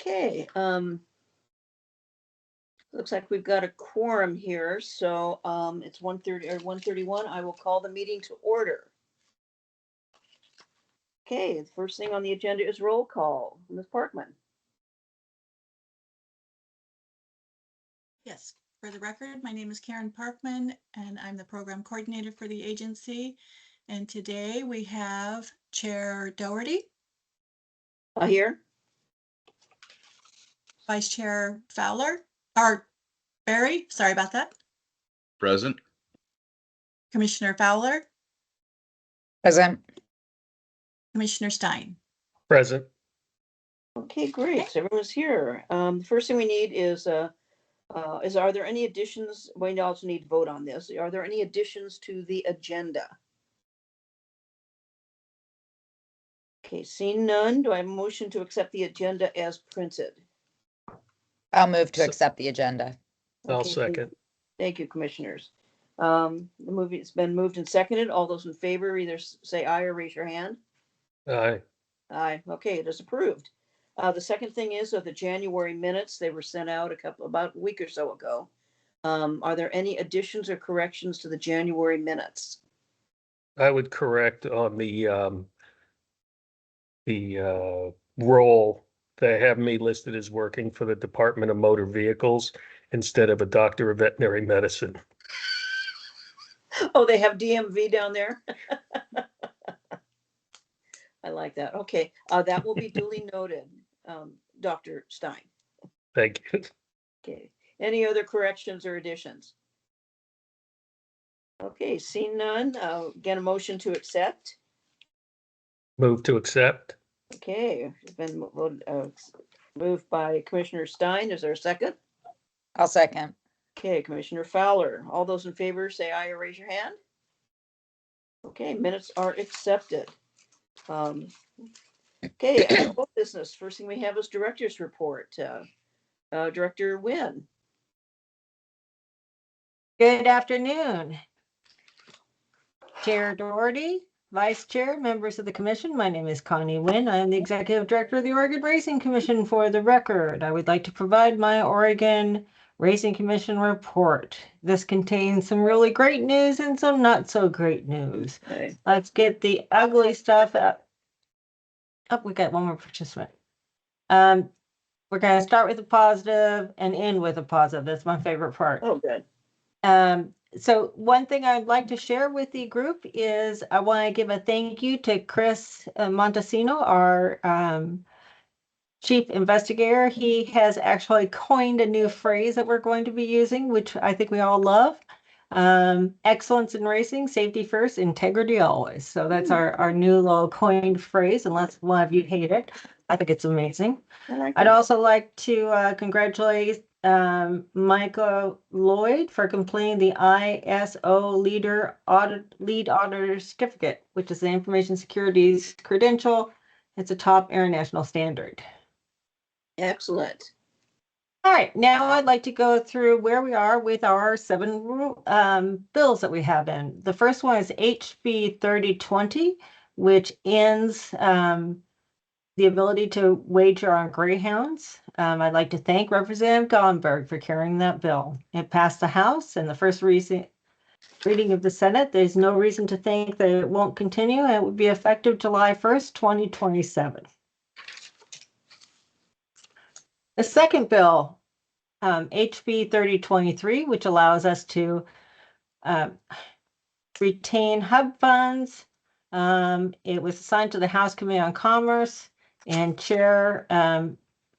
Okay, looks like we've got a quorum here, so it's 1:30 or 1:31. I will call the meeting to order. Okay, the first thing on the agenda is roll call. Ms. Parkman. Yes, for the record, my name is Karen Parkman, and I'm the program coordinator for the agency. And today we have Chair Doherty, Here. Vice Chair Fowler, or Barry, sorry about that. Present. Commissioner Fowler, Present. Commissioner Stein. Present. Okay, great. So everyone's here. The first thing we need is are there any additions? We also need to vote on this. Are there any additions to the agenda? Okay, seeing none, do I have a motion to accept the agenda as printed? I'll move to So- accept the agenda. I'll Okay, second. Thank you, commissioners. The movie's been moved and seconded. All those in favor either say aye or raise your hand. Aye. Aye. Okay, it is approved. The second thing is of the January minutes, they were sent out about a week or so ago. Are there any additions or corrections to the January minutes? I would correct on the role. They have me listed as working for the Department of Motor Vehicles instead of a doctor of veterinary medicine. Oh, they have DMV down there? I like that. Okay, that will be duly noted, Dr. Stein. Thank you. Okay, any other corrections or additions? Okay, seeing none, get a motion to accept. Move to accept. Okay, it's been moved by Commissioner Stein. Is there a second? I'll second. Okay, Commissioner Fowler. All those in favor say aye or raise your hand. Okay, minutes are accepted. Okay, old business. First thing we have is director's report. Director Nguyen. Good afternoon. Chair Doherty, Vice Chair, members of the Commission. My name is Connie Nguyen. I am the Executive Director of the Oregon Racing Commission. For the record, I would like to provide my Oregon Racing Commission report. This contains some really great news and some not so great news. Okay. Let's get the ugly stuff up. Oh, we got one more participant. We're going to start with a positive and end with a positive. That's my favorite part. Oh, good. So one thing I'd like to share with the group is I want to give a thank you to Chris Montesino, our chief investigator. He has actually coined a new phrase that we're going to be using, which I think we all love. Excellence in racing, safety first, integrity always. So that's our new little coined phrase, unless one of you hate it. I think it's amazing. I'd also like to congratulate Michael Lloyd for completing the ISO lead auditor certificate, which is the information security's credential. It's a top international standard. Excellent. All right, now I'd like to go through where we are with our 7 bills that we have in. The first one is HB 3020, which ends the ability to wager on greyhounds. I'd like to thank Representative Gomberg for carrying that bill. It passed the House and the first reading of the Senate. There's no reason to think that it won't continue, and it would be effective July 1st, 2027. The second bill, HB 3023, which allows us to retain hub funds. It was assigned to the House Committee on Commerce, and chair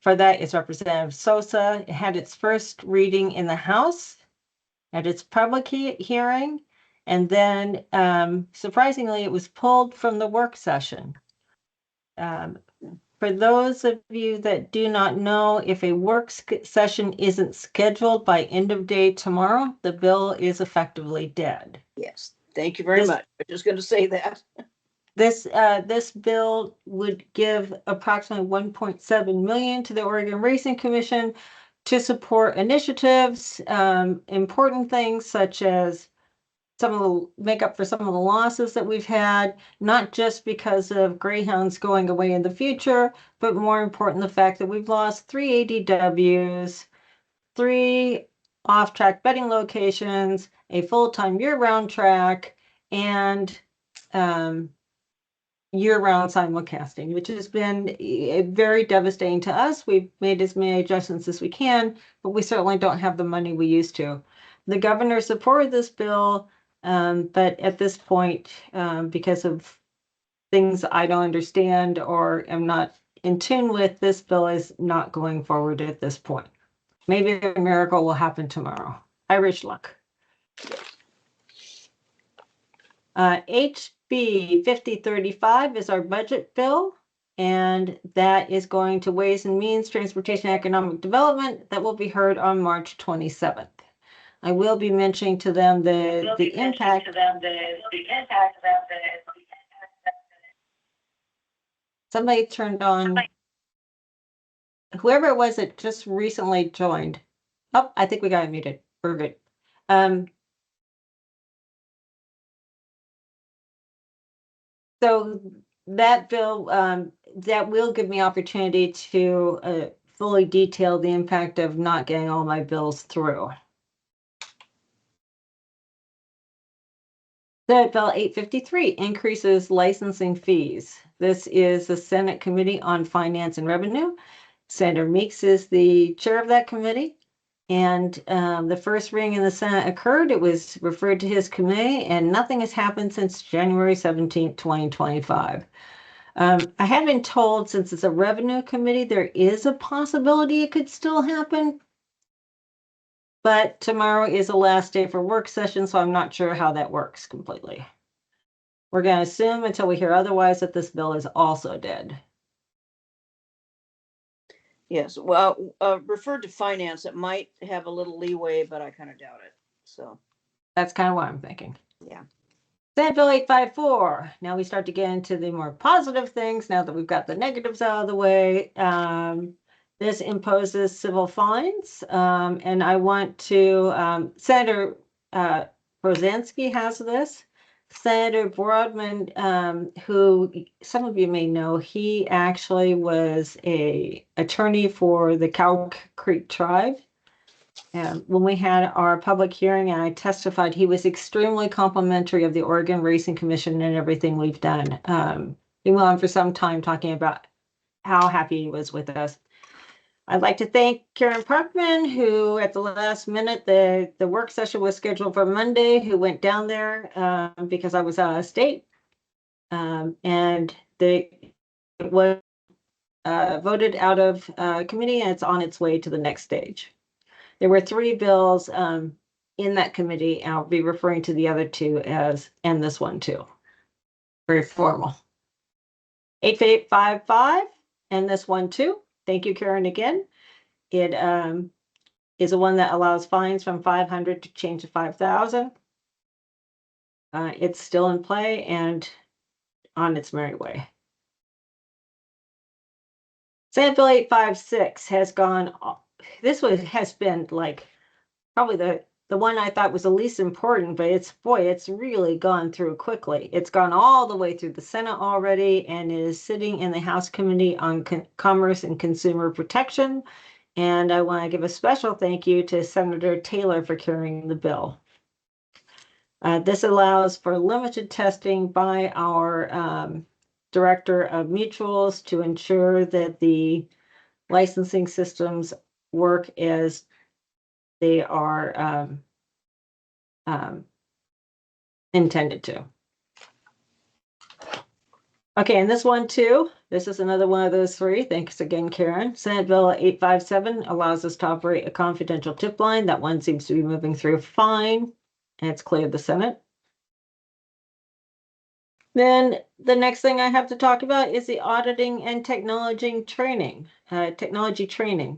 for that is Representative Sosa. It had its first reading in the House at its public hearing, and then surprisingly, it was pulled from the work session. For those of you that do not know, if a work session isn't scheduled by end of day tomorrow, the bill is effectively dead. Yes, thank you very much. I'm just going to say that. This bill would give approximately 1.7 million to the Oregon Racing Commission to support initiatives, important things such as make up for some of the losses that we've had, not just because of greyhounds going away in the future, but more important, the fact that we've lost 3 ADWs, 3 off-track betting locations, a full-time year-round track, and year-round simulcasting, which has been very devastating to us. We've made as many adjustments as we can, but we certainly don't have the money we used to. The governor supported this bill, but at this point, because of things I don't understand or am not in tune with, this bill is not going forward at this point. Maybe a miracle will happen tomorrow. Irish luck. HB 5035 is our budget bill, and that is going to Ways and Means, Transportation and Economic Development. That will be heard on March 27th. I will be mentioning to them the impact. Somebody turned on. Whoever it was that just recently joined. Oh, I think we got it muted. We're good. So that bill, that will give me opportunity to fully detail the impact of not getting all my bills through. Senate Bill 853 increases licensing fees. This is the Senate Committee on Finance and Revenue. Senator Meeks is the chair of that committee. And the first reading in the Senate occurred. It was referred to his committee, and nothing has happened since January 17, 2025. I have been told, since it's a revenue committee, there is a possibility it could still happen. But tomorrow is the last day for work session, so I'm not sure how that works completely. We're going to assume until we hear otherwise that this bill is also dead. Yes, well, referred to finance, it might have a little leeway, but I kind of doubt it. So that's kind of what I'm thinking. Yeah. Senate Bill 854. Now we start to get into the more positive things now that we've got the negatives out of the way. This imposes civil fines, and I want to, Senator Rozansky has this. Senator Boardman, who some of you may know, he actually was an attorney for the Cow Creek Tribe. When we had our public hearing and I testified, he was extremely complimentary of the Oregon Racing Commission and everything we've done. He went on for some time talking about how happy he was with us. I'd like to thank Karen Parkman, who at the last minute, the work session was scheduled for Monday, who went down there because I was out of state. And it was voted out of committee, and it's on its way to the next stage. There were 3 bills in that committee, and I'll be referring to the other 2 as, and this one too. Very formal. 8855 and this one too. Thank you, Karen, again. It is a one that allows fines from 500 to change to 5,000. It's still in play and on its merry way. Senate Bill 856 has gone. This has been like probably the one I thought was the least important, but it's really gone through quickly. It's gone all the way through the Senate already and is sitting in the House Committee on Commerce and Consumer Protection. And I want to give a special thank you to Senator Taylor for carrying the bill. This allows for limited testing by our Director of Mutuals to ensure that the licensing systems work as they are intended to. Okay, and this one too, this is another one of those 3. Thanks again, Karen. Senate Bill 857 allows us to operate a confidential tip line. That one seems to be moving through fine, and it's cleared the Senate. Then the next thing I have to talk about is the auditing and technology training,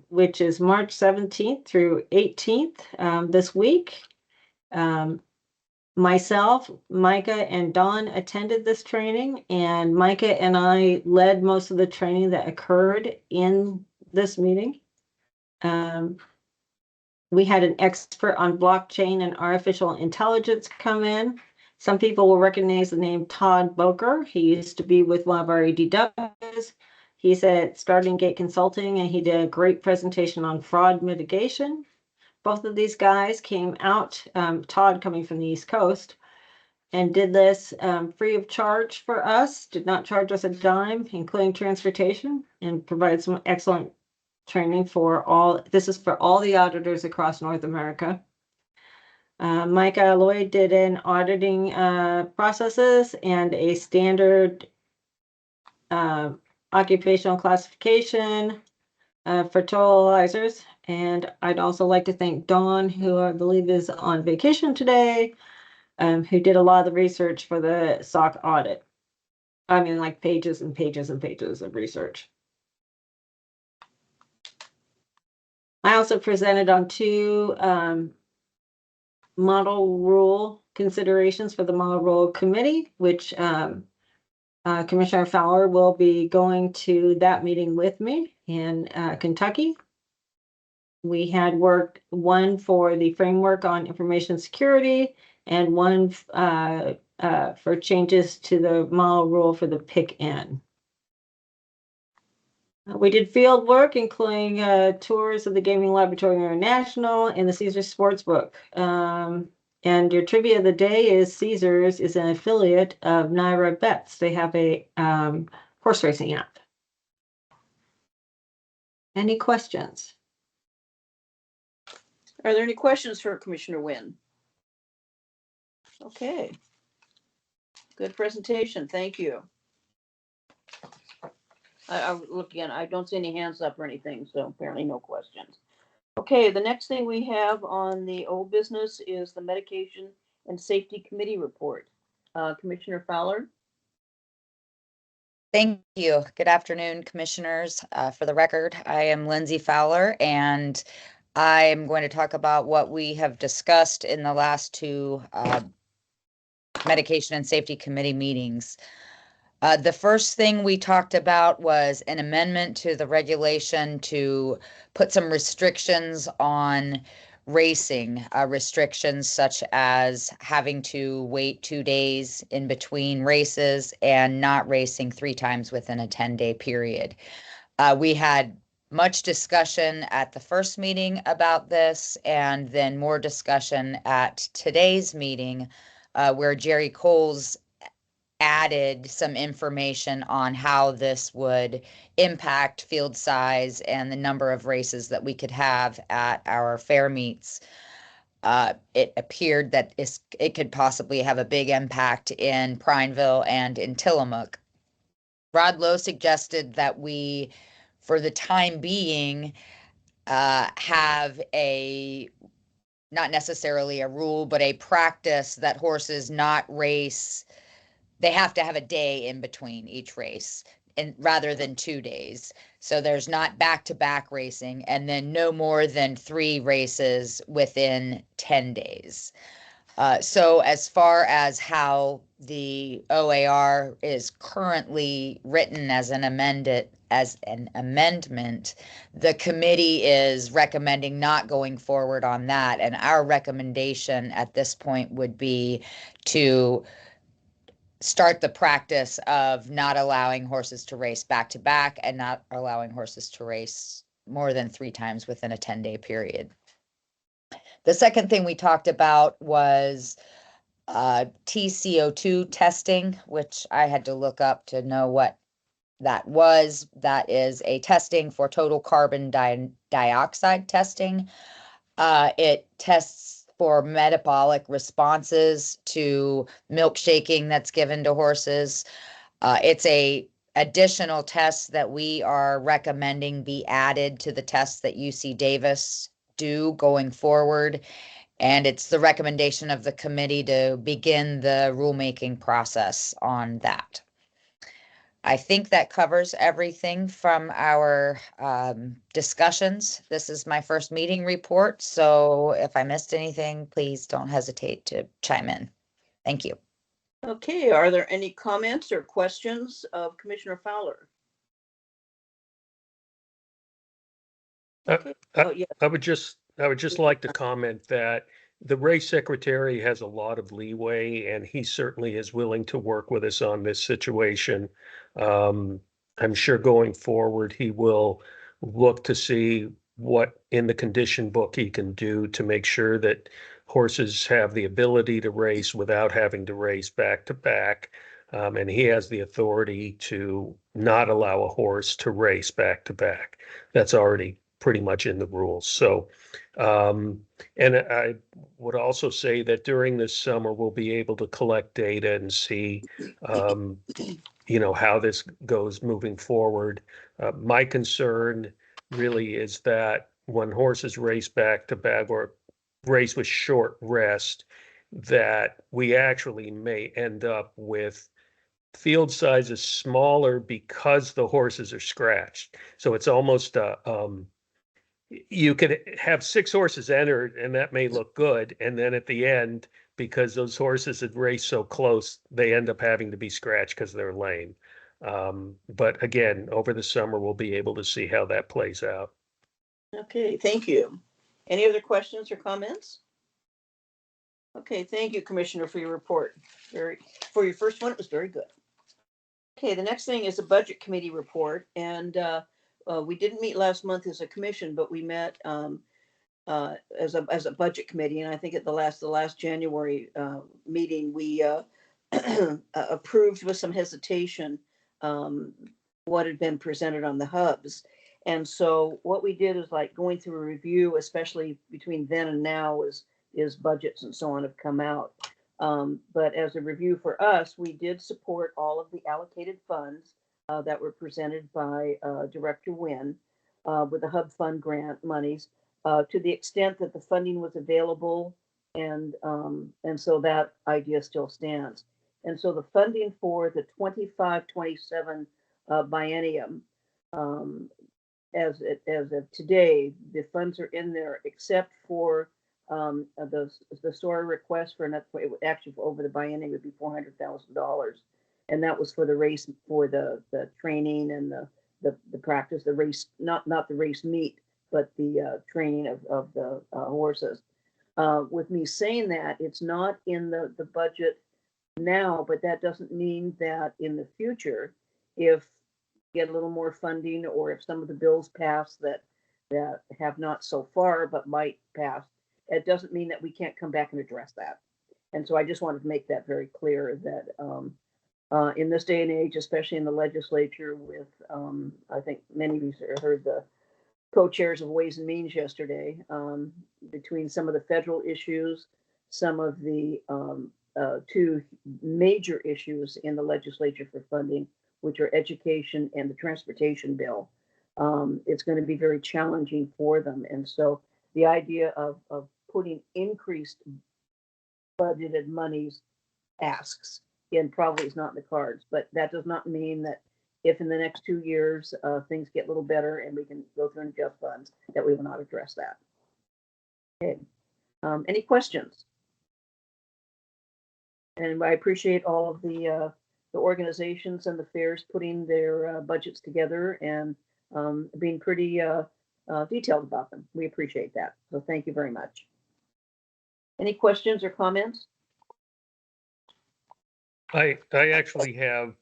which is March 17th through 18th this week. Myself, Micah, and Dawn attended this training, and Micah and I led most of the training that occurred in this meeting. We had an expert on blockchain and artificial intelligence come in. Some people will recognize the name Todd Boker. He used to be with one of our ADWs. He's at Starting Gate Consulting, and he did a great presentation on fraud mitigation. Both of these guys came out, Todd coming from the East Coast, and did this free of charge for us, did not charge us a dime, including transportation, and provided some excellent training for all. This is for all the auditors across North America. Mike Alloy did an auditing processes and a standard occupational classification for totalizers. And I'd also like to thank Dawn, who I believe is on vacation today, who did a lot of the research for the SOC audit. I mean, like pages and pages and pages of research. I also presented on two model rule considerations for the model rule committee, which Commissioner Fowler will be going to that meeting with me in Kentucky. We had worked one for the framework on information security and one for changes to the model rule for the PIC-N. We did field work, including tours of the Gaming Laboratory International and the Caesars Sportsbook. And your trivia of the day is Caesars is an affiliate of Naira Bets. They have a horse racing app. Any questions? Are there any questions for Commissioner Wynn? Okay. Good presentation. Thank you. I look again, I don't see any hands up or anything, so apparently no questions. Okay, the next thing we have on the old business is the Medication and Safety Committee report. Commissioner Fowler? Thank you. Good afternoon, commissioners. For the record, I am Lindsay Fowler, and I am going to talk about what we have discussed in the last two Medication and Safety Committee meetings. The first thing we talked about was an amendment to the regulation to put some restrictions on racing, restrictions such as having to wait 2 days in between races and not racing 3 times within a 10-day period. We had much discussion at the first meeting about this, and then more discussion at today's meeting where Jerry Coles added some information on how this would impact field size and the number of races that we could have at our fair meets. It appeared that it could possibly have a big impact in Prineville and in Tillamook. Rod Lowe suggested that we, for the time being, have not necessarily a rule, but a practice that horses not race. They have to have a day in between each race, and rather than 2 days. So there's not back-to-back racing, and then no more than 3 races within 10 days. So as far as how the OAR is currently written as an amendment, the committee is recommending not going forward on that. And our recommendation at this point would be to start the practice of not allowing horses to race back to back and not allowing horses to race more than 3 times within a 10-day period. The second thing we talked about was TCO2 testing, which I had to look up to know what that was. That is a testing for total carbon dioxide testing. It tests for metabolic responses to milkshaking that's given to horses. It's a additional test that we are recommending be added to the tests that UC Davis do going forward. And it's the recommendation of the committee to begin the rulemaking process on that. I think that covers everything from our discussions. This is my first meeting report, so if I missed anything, please don't hesitate to chime in. Thank you. Okay, are there any comments or questions of Commissioner Fowler? Okay. Oh, yeah. I would just I would just like to comment that the race secretary has a lot of leeway, and he certainly is willing to work with us on this situation. I'm sure going forward, he will look to see what in the condition book he can do to make sure that horses have the ability to race without having to race back to back. And he has the authority to not allow a horse to race back to back. That's already pretty much in the rules. So, and I would also say that during this summer, we'll be able to collect data and see, how this goes moving forward. My concern really is that when horses race back to back or race with short rest, that we actually may end up with field sizes smaller because the horses are scratched. So it's almost you could have 6 horses entered and that may look good. And then at the end, because those horses had raced so close, they end up having to be scratched because they're lame. But again, over the summer, we'll be able to see how that plays out. Okay, thank you. Any other questions or comments? Okay, thank you, Commissioner, for your report. For your first one, it was very good. Okay, the next thing is a budget committee report, and we didn't meet last month as a commission, but we met as a budget committee, and I think at the last January meeting, we approved with some hesitation what had been presented on the hubs. And so what we did is like going through a review, especially between then and now, is budgets and so on have come out. But as a review for us, we did support all of the allocated funds that were presented by Director Wynn with the Hub Fund grant monies to the extent that the funding was available, and so that idea still stands. And so the funding for the 25-27 biennium, as of today, the funds are in there except for the SOAR request for enough. It would actually over the biennium would be $400,000, and that was for the race, for the training and the practice, the race, not the race meet, but the training of the horses. With me saying that, it's not in the budget now, but that doesn't mean that in the future, if get a little more funding, or if some of the bills pass that have not so far but might pass, it doesn't mean that we can't come back and address that. And so I just wanted to make that very clear that in this day and age, especially in the legislature, with I think many of you heard the co-chairs of Ways and Means yesterday, between some of the federal issues, some of the 2 major issues in the legislature for funding, which are education and the transportation bill. It's going to be very challenging for them. And so the idea of putting increased budgeted monies asks in probably is not in the cards, but that does not mean that if in the next 2 years things get a little better and we can go through and adjust funds, that we will not address that. Okay. Any questions? And I appreciate all of the organizations and the fairs putting their budgets together and being pretty detailed about them. We appreciate that. So thank you very much. Any questions or comments? I actually have,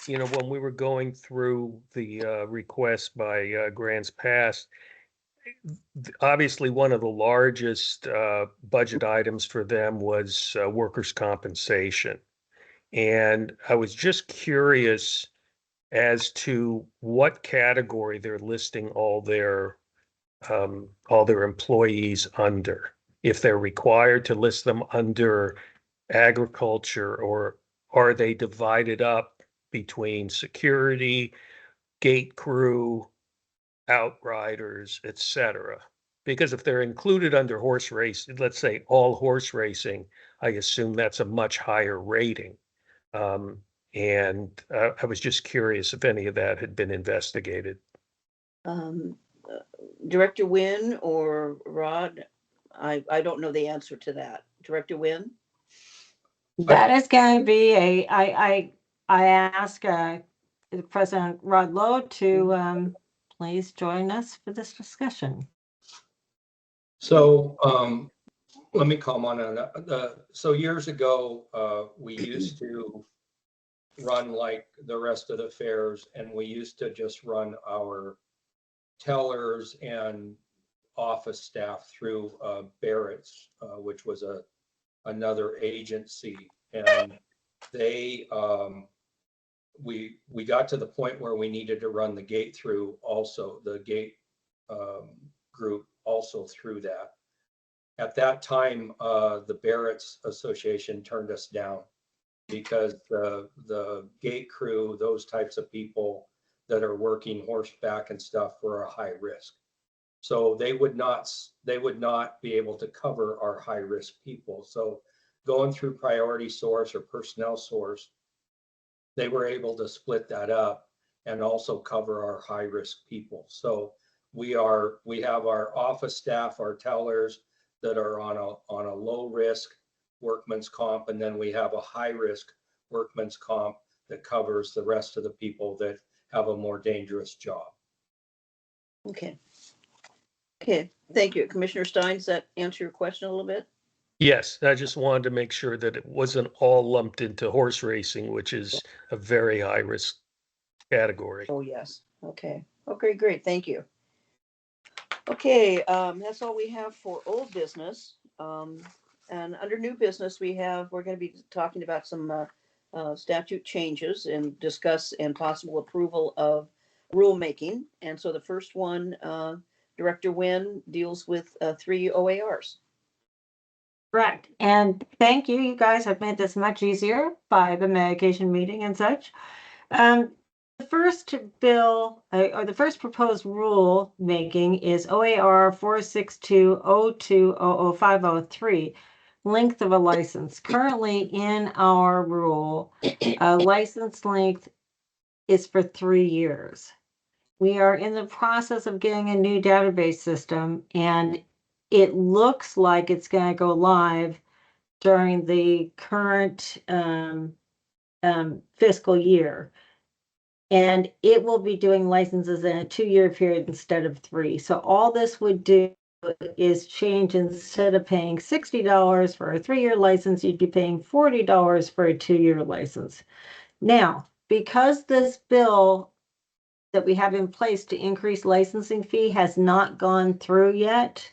when we were going through the request by Grants Pass, obviously one of the largest budget items for them was workers' compensation. And I was just curious as to what category they're listing all their employees under. If they're required to list them under agriculture, or are they divided up between security, gate crew, outriders, etc.? Because if they're included under horse race, let's say all horse racing, I assume that's a much higher rating. And I was just curious if any of that had been investigated. Director Wynn or Rod, I don't know the answer to that. Director Wynn? That is going to be I ask President Rod Lowe to please join us for this discussion. So let me comment on that. So years ago, we used to run like the rest of the fairs, and we used to just run our tellers and office staff through Barrett's, which was another agency, and they we got to the point where we needed to run the gate through also, the gate group also through that. At that time, the Barrett's Association turned us down because the gate crew, those types of people that are working horseback and stuff, were a high risk. So they would not be able to cover our high risk people. So going through Priority Source or Personnel Source, they were able to split that up and also cover our high risk people. So we have our office staff, our tellers that are on a low risk workman's comp, and then we have a high risk workman's comp that covers the rest of the people that have a more dangerous job. Okay. Okay, thank you. Commissioner Stein, does that answer your question a little bit? Yes, I just wanted to make sure that it wasn't all lumped into horse racing, which is a very high risk category. Oh, yes. Okay. Okay, great. Thank you. Okay, that's all we have for old business. And under new business, we're going to be talking about some statute changes and discuss and possible approval of rulemaking. And so the first one, Director Nguyen, deals with 3 OARs. Correct. And thank you. You guys have made this much easier by the medication meeting and such. The first bill or the first proposed rule making is OAR 46202005003, length of a license. Currently in our rule, license length is for 3 years. We are in the process of getting a new database system, and it looks like it's going to go live during the current fiscal year. And it will be doing licenses in a 2-year period instead of 3. So all this would do is change, instead of paying $60 for a 3-year license, you'd be paying $40 for a 2-year license. Now, because this bill that we have in place to increase licensing fee has not gone through yet,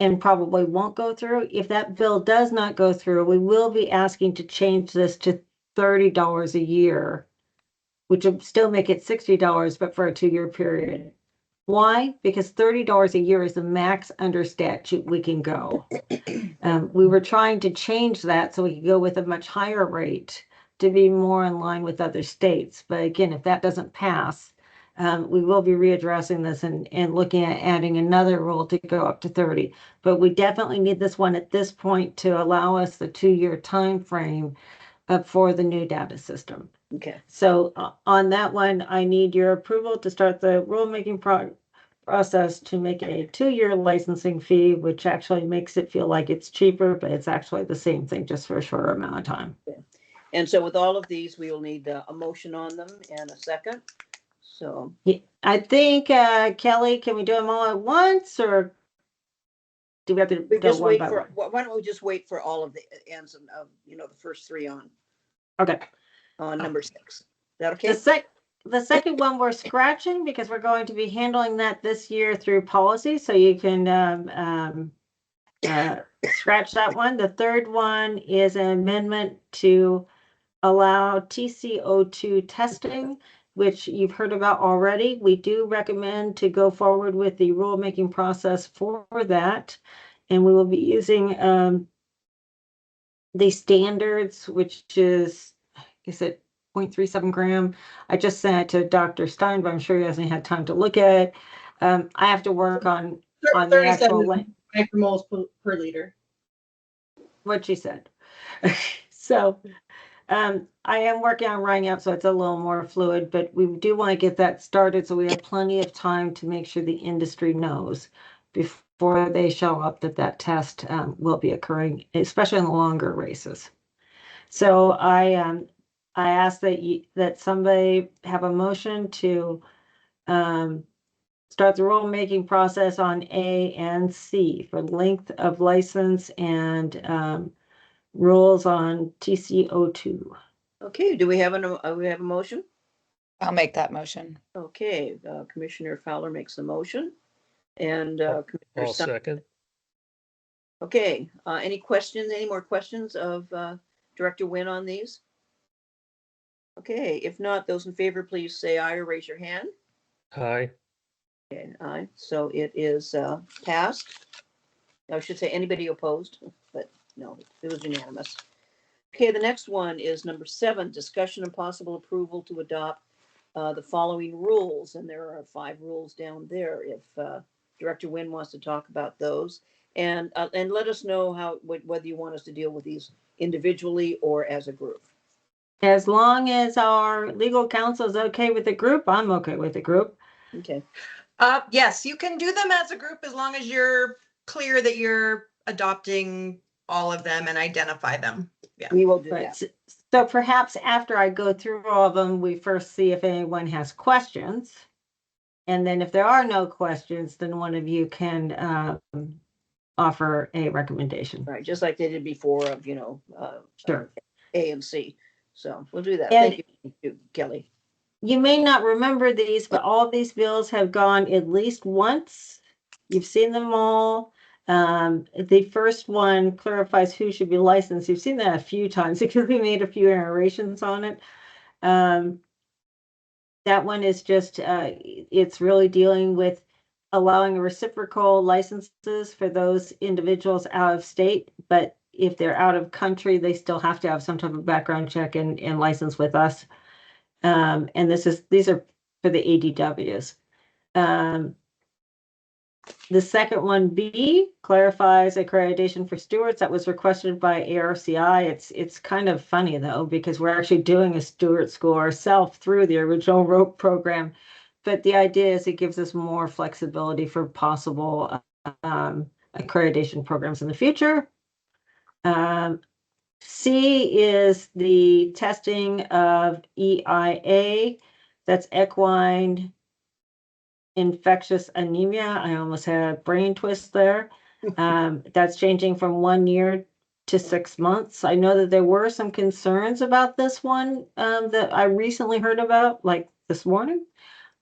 and probably won't go through, if that bill does not go through, we will be asking to change this to $30 a year, which would still make it $60, but for a 2-year period. Why? Because $30 a year is the max under statute we can go. We were trying to change that so we could go with a much higher rate to be more in line with other states. But again, if that doesn't pass, we will be readdressing this and looking at adding another rule to go up to 30. But we definitely need this one at this point to allow us the 2-year time frame for the new data system. Okay. So on that one, I need your approval to start the rulemaking process to make a 2-year licensing fee, which actually makes it feel like it's cheaper, but it's actually the same thing, just for a shorter amount of time. And so with all of these, we will need a motion on them and a second. So Yeah, I think, Kelly, can we do them all at once, or do we have to we go just one wait by for, one? why don't we just wait for all of the ends of, the first 3 Okay. on number 6. Is that okay? The second one we're scratching because we're going to be handling that this year through policy, so you can scratch that one. The third one is an amendment to allow TCO2 testing, which you've heard about already. We do recommend to go forward with the rulemaking process for that, and we will be using the standards, which is it 0.37 gram? I just sent it to Dr. Stein, but I'm sure he hasn't had time to look at it. I have to work on the actual micromoles per liter. what she said. So I am working on writing up so it's a little more fluid, but we do want to get that started so we have plenty of time to make sure the industry knows before they show up that test will be occurring, especially in the longer races. So I ask that somebody have a motion to start the rulemaking process on A and C for length of license and rules on TCO2. Okay, do we have we have a motion? I'll make that motion. Okay, Commissioner Fowler makes the motion and Commissioner I'll Stein. second. Okay, any questions, any more questions of Director Nguyen on these? Okay, if not, those in favor, please say aye or raise your hand. Aye. Okay, aye, so it is passed. I should say anybody opposed, but no, it was unanimous. Okay, the next one is number 7, discussion and possible approval to adopt the following rules, and there are 5 rules down there if Director Nguyen wants to talk about those. And let us know whether you want us to deal with these individually or as a group. As long as our legal counsel is okay with the group, I'm okay with the group. Okay, Yes, you can do them as a group as long as you're clear that you're adopting all of them and identify them. we will do But that. so perhaps after I go through all of them, we first see if anyone has questions. And then if there are no questions, then one of you can offer a recommendation. Right, just like they did before of, Sure. A and C. So we'll do that. And- Thank you, Kelly. You may not remember these, but all of these bills have gone at least once. You've seen them all. The first one clarifies who should be licensed. You've seen that a few times because we made a few iterations on it. That one is just, it's really dealing with allowing reciprocal licenses for those individuals out of state, but if they're out of country, they still have to have some type of background check and license with us. And these are for the ADWs. The second one, B, clarifies accreditation for stewards. That was requested by ARCI. It's kind of funny though, because we're actually doing a steward school ourselves through the original ROPE program. But the idea is it gives us more flexibility for possible accreditation programs in the future. C is the testing of EIA. That's equine infectious anemia. I almost had a brain twist there. That's changing from 1 year to 6 months. I know that there were some concerns about this one that I recently heard about, like this morning.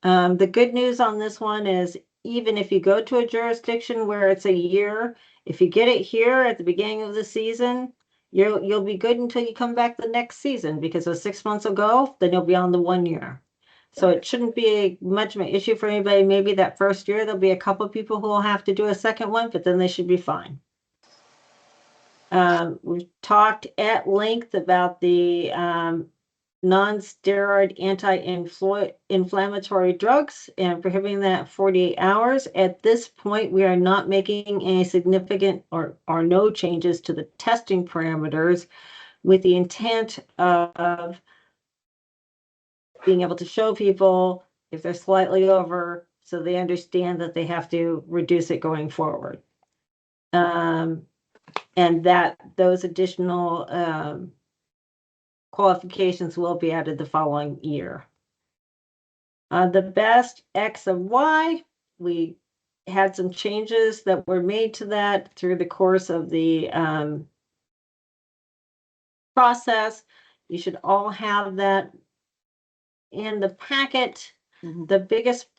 The good news on this one is even if you go to a jurisdiction where it's a year, if you get it here at the beginning of the season, you'll be good until you come back the next season, because those 6 months will go, then you'll be on the 1 year. So it shouldn't be much of an issue for anybody. Maybe that first year, there'll be a couple of people who will have to do a second one, but then they should be fine. We've talked at length about the non-steroid anti-inflammatory drugs and prohibiting that 48 hours. At this point, we are not making any significant or no changes to the testing parameters, with the intent of being able to show people if they're slightly over, so they understand that they have to reduce it going forward. And that those additional qualifications will be added the following year. The best X of Y, we had some changes that were made to that through the course of the process. You should all have that in the packet. Mhm. The biggest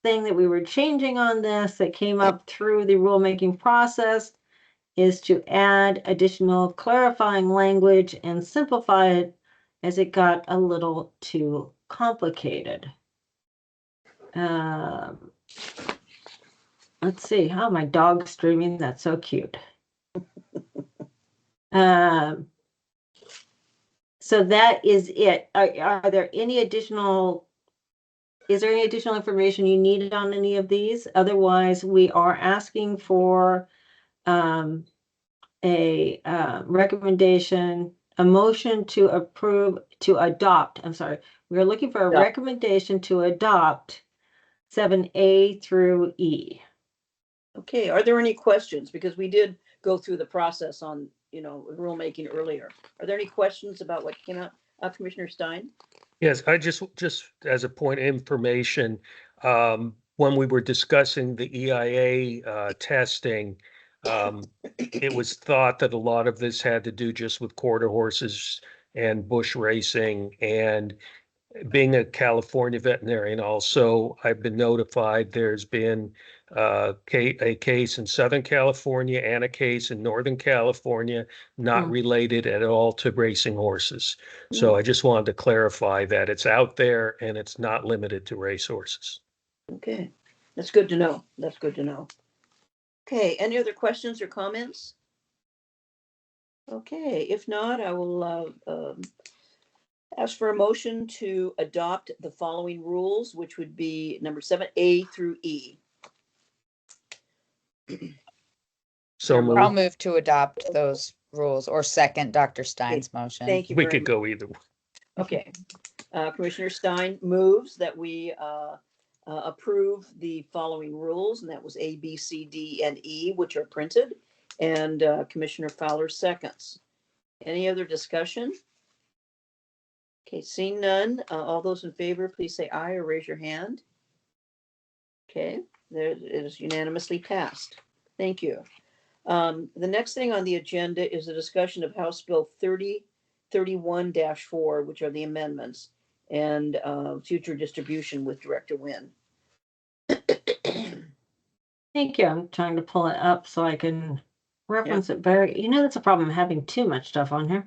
thing that we were changing on this that came up through the rulemaking process is to add additional clarifying language and simplify it, as it got a little too complicated. Let's see, how my dog's streaming. That's so cute. So that is it. Are there any additional, is there any additional information you needed on any of these? Otherwise, we are asking for a recommendation, a motion to approve, to adopt, I'm sorry. We are looking for a Yeah. recommendation to adopt 7A through E. Okay, are there any questions? Because we did go through the process on, rulemaking earlier. Are there any questions about what came out? Commissioner Stein? Yes, I just as a point of information, when we were discussing the EIA testing, it was thought that a lot of this had to do just with quarter horses and bush racing. And being a California veterinarian also, I've been notified there's been a case in Southern California and a case in Northern California, not Hmm. related at all to racing horses. So I just wanted to clarify that it's out there and it's not limited to race horses. Okay, that's good to know. That's good to know. Okay, any other questions or comments? Okay, if not, I will ask for a motion to adopt the following rules, which would be number 7A through E. So I'll moved. move to adopt those rules or second Dr. Stein's motion. Thank you We very could much. go either way. Okay. Commissioner Stein moves that we approve the following rules, and that was A, B, C, D, and E, which are printed. And Commissioner Fowler seconds. Any other discussion? Okay, seeing none, all those in favor, please say aye or raise your hand. Okay, there it is unanimously passed. Thank you. The next thing on the agenda is a discussion of House Bill 3031-4, which are the amendments, and future distribution with Director Wynn. Thank you. I'm trying to pull it up so I can reference it better. You know, that's a problem having too much stuff on here.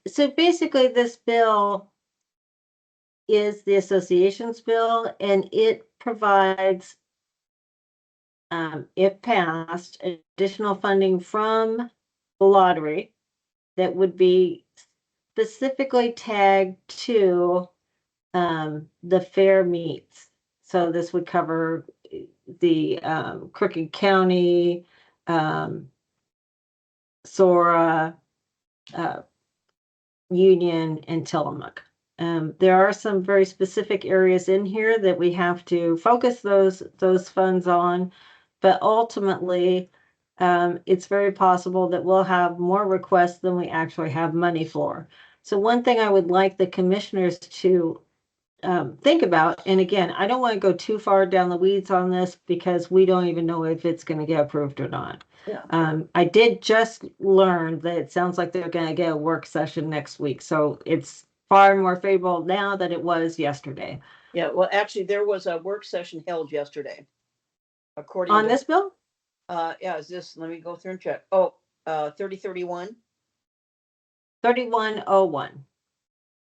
So basically this bill is the association's bill, and it provides, if passed, additional funding from the lottery that would be specifically tagged to the fair meets. So this would cover the Crooked County, Sora, Union, and Tillamook. There are some very specific areas in here that we have to focus those funds on, but ultimately, it's very possible that we'll have more requests than we actually have money for. So one thing I would like the commissioners to think about, and again, I don't want to go too far down the weeds on this because we don't even know if it's going to get approved or not. Yeah. I did just learn that it sounds like they're going to get a work session next week. So it's far more favorable now than it was yesterday. Yeah, well, actually, there was a work session held yesterday. According On to, this bill? yeah, is this, let me go through and check. Oh, 3031. 3101.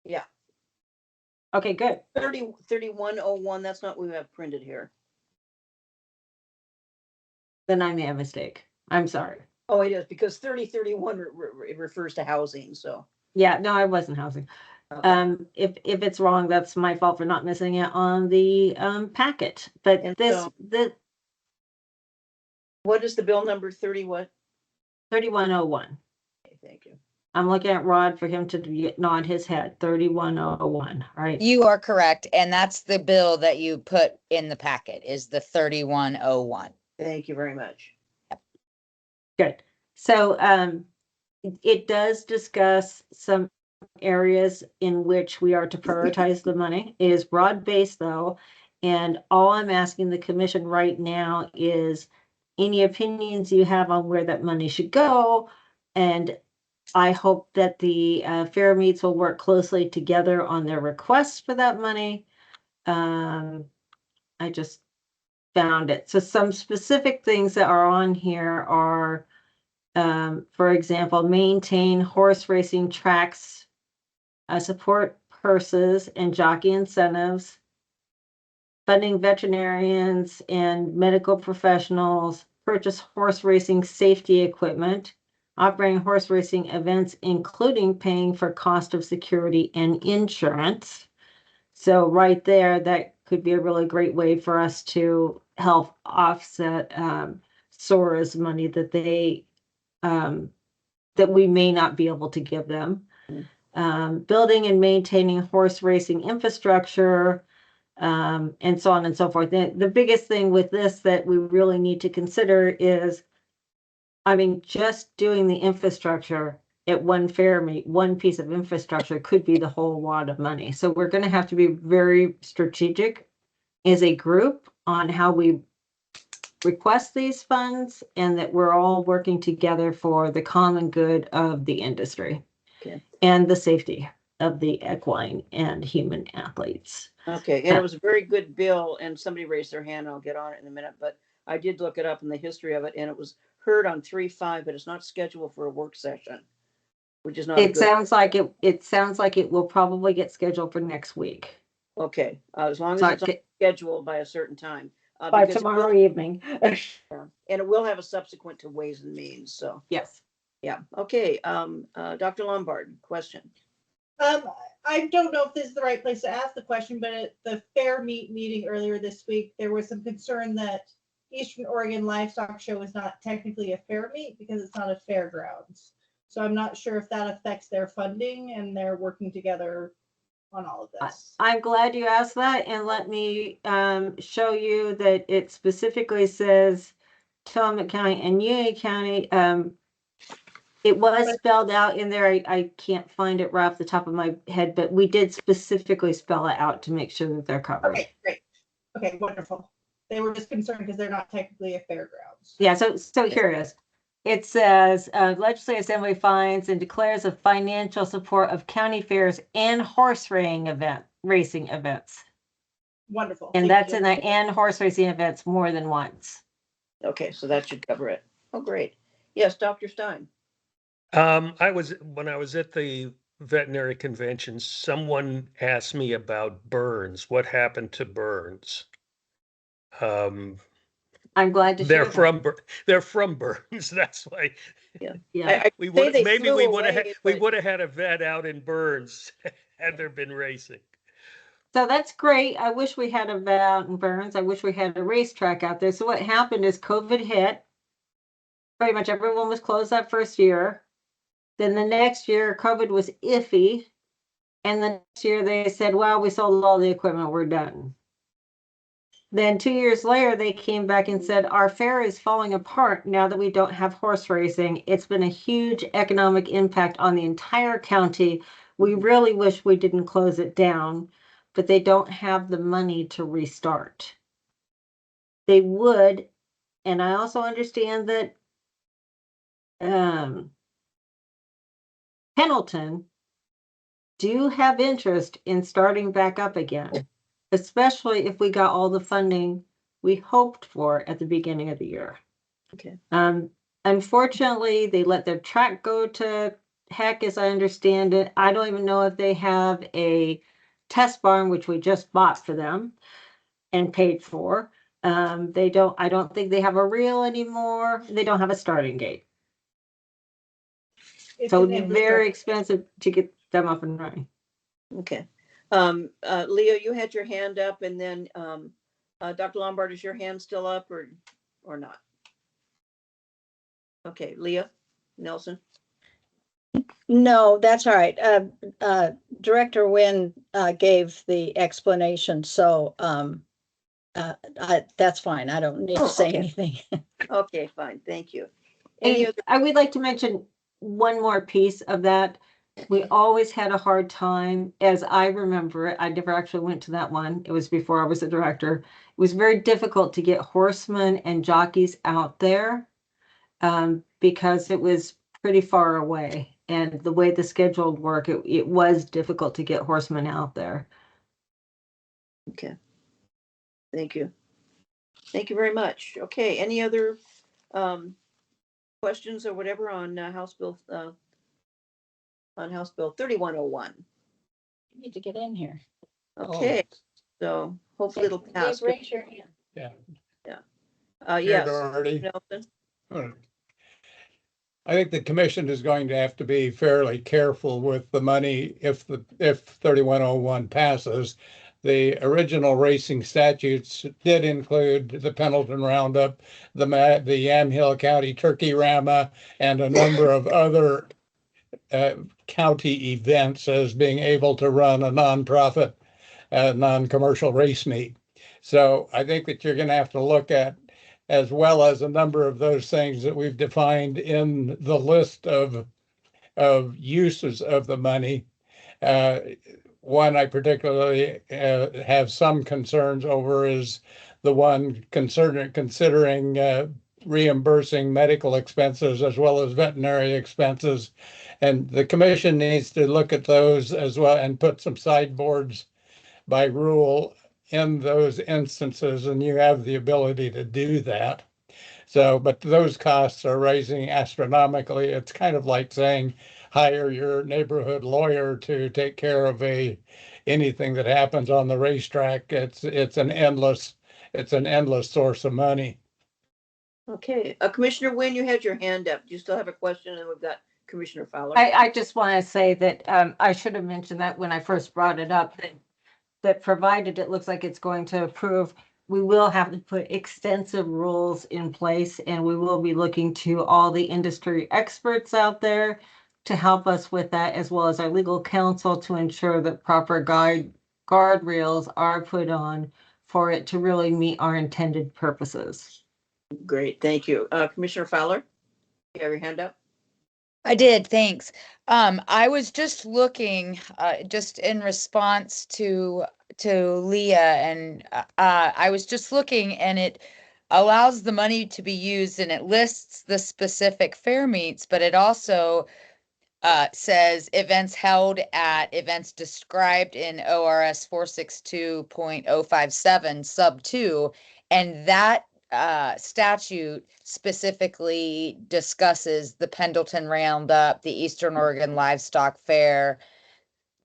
Yeah. Okay, good. 3101, that's not what we have printed here. Then I made a mistake. I'm sorry. Oh, it is, because 3031 it refers to housing, so. Yeah, no, I wasn't housing. Okay. If it's wrong, that's my fault for not missing it on the packet. But And this so- the What is the bill number 30 what? 3101. Okay, thank you. I'm looking at Rod for him to nod his head. 3101, right? You are correct. And that's the bill that you put in the packet is the 3101. Thank you very much. Good. So it does discuss some areas in which we are to prioritize the money. It is broad-based though, and all I'm asking the commission right now is any opinions you have on where that money should go. And I hope that the fair meets will work closely together on their requests for that money. I just found it. So some specific things that are on here are, for example, maintain horse racing tracks, support purses and jockey incentives, funding veterinarians and medical professionals, purchase horse racing safety equipment, operating horse racing events, including paying for cost of security and insurance. So right there, that could be a really great way for us to help offset Sora's money that they that we may not be able to give them. Building and maintaining horse racing infrastructure, and so on and so forth. The biggest thing with this that we really need to consider is, I mean, just doing the infrastructure at one fair meet, one piece of infrastructure could be the whole wad of money. So we're going to have to be very strategic as a group on how we request these funds and that we're all working together for the common good of the industry Okay. and the safety of the equine and human athletes. Okay, and it was a very good bill, and somebody raised their hand, I'll get on it in a minute, but I did look it up in the history of it, and it was heard on 3/5, but it's not scheduled for a work session, which is not a It good, sounds like it will probably get scheduled for next week. okay, as long So as it's scheduled by a certain time. by because it tomorrow will- evening. And it will have a subsequent to Ways and Means, so, Yes. yeah, okay, Dr. Lombard, question. I don't know if this is the right place to ask the question, but at the Fair Meat meeting earlier this week, there was some concern that Eastern Oregon Livestock Show is not technically a fair meet because it's not a fairgrounds. So I'm not sure if that affects their funding, and they're working together on all of this. I'm glad you asked that, and let me show you that it specifically says Tillamook County and Union County. It was spelled out in there. I can't find it right off the top of my head, but we did specifically spell it out to make sure that they're covered. Okay, great. Okay, wonderful. They were just concerned because they're not technically a fairgrounds. Yeah, so here it is. It says Legislative Assembly finds and declares the financial support of county fairs and horse racing events. Wonderful. And Thank that's you. in the and horse racing events more than once. Okay, so that should cover it. Oh, great. Yes, Dr. Stein. When I was at the veterinary convention, someone asked me about burns. What happened to burns? I'm glad to They're share that. they're from Burns. That's why Yeah. we say would they maybe flew we would have away, we but- would have had a vet out in Burns had there been racing. So that's great. I wish we had a vet out in Burns. I wish we had a racetrack out there. So what happened is COVID hit. Pretty much everyone was closed that first year. Then the next year, COVID was iffy. And the next year they said, well, we sold all the equipment, we're done. Then 2 years later, they came back and said, our fair is falling apart now that we don't have horse racing. It's been a huge economic impact on the entire county. We really wish we didn't close it down, but they don't have the money to restart. They would, and I also understand that Pendleton do have interest in starting back up again, especially if we got all the funding we hoped for at the beginning of the year. Okay. Unfortunately, they let their track go to heck, as I understand it. I don't even know if they have a test barn, which we just bought for them and paid for. I don't think they have a reel anymore. They don't have a starting gate. It's So it an would be very infrastructure. expensive to get them up and running. Okay. Leo, you had your hand up, and then Dr. Lombard, is your hand still up or not? Okay, Leah Nelson. No, that's all right. Director Nguyen gave the explanation, so that's fine. I don't need to say Okay. anything. Okay, fine, thank you. Any And other, I would like to mention one more piece of that. We always had a hard time, as I remember it. I never actually went to that one. It was before I was a director. It was very difficult to get horsemen and jockeys out there because it was pretty far away. And the way the schedule would work, it was difficult to get horsemen out there. okay. Thank you. Thank you very much. Okay, any other questions or whatever on House Bill 3101? You need to get in here. Okay, so hopefully it'll pass. Raise your hand. Yes, Doherty. Nelson. I think the commission is going to have to be fairly careful with the money if 3101 passes. The original racing statutes did include the Pendleton Roundup, the Yamhill County Turkey Rama, and a number of other county events as being able to run a nonprofit, non-commercial race meet. So I think that you're going to have to look at, as well as a number of those things that we've defined in the list of uses of the money, one I particularly have some concerns over is the one considering reimbursing medical expenses as well as veterinary expenses. And the commission needs to look at those as well and put some sideboards by rule in those instances, and you have the ability to do that. So, but those costs are rising astronomically. It's kind of like saying, hire your neighborhood lawyer to take care of anything that happens on the racetrack. It's an endless source of money. Okay, Commissioner Wynn, you had your hand up. Do you still have a question? And we've got Commissioner Fowler. I just want to say that I should have mentioned that when I first brought it up, that provided it looks like it's going to approve, we will have to put extensive rules in place, and we will be looking to all the industry experts out there to help us with that, as well as our legal counsel, to ensure that proper guardrails are put on for it to really meet our intended purposes. Great, thank you. Commissioner Fowler, you have your hand up? I did, thanks. I was just looking, just in response to Leah, and I was just looking, and it allows the money to be used, and it lists the specific fair meets, but it also says events held at events described in ORS 462.057 sub 2, and that statute specifically discusses the Pendleton Roundup, the Eastern Oregon Livestock Fair,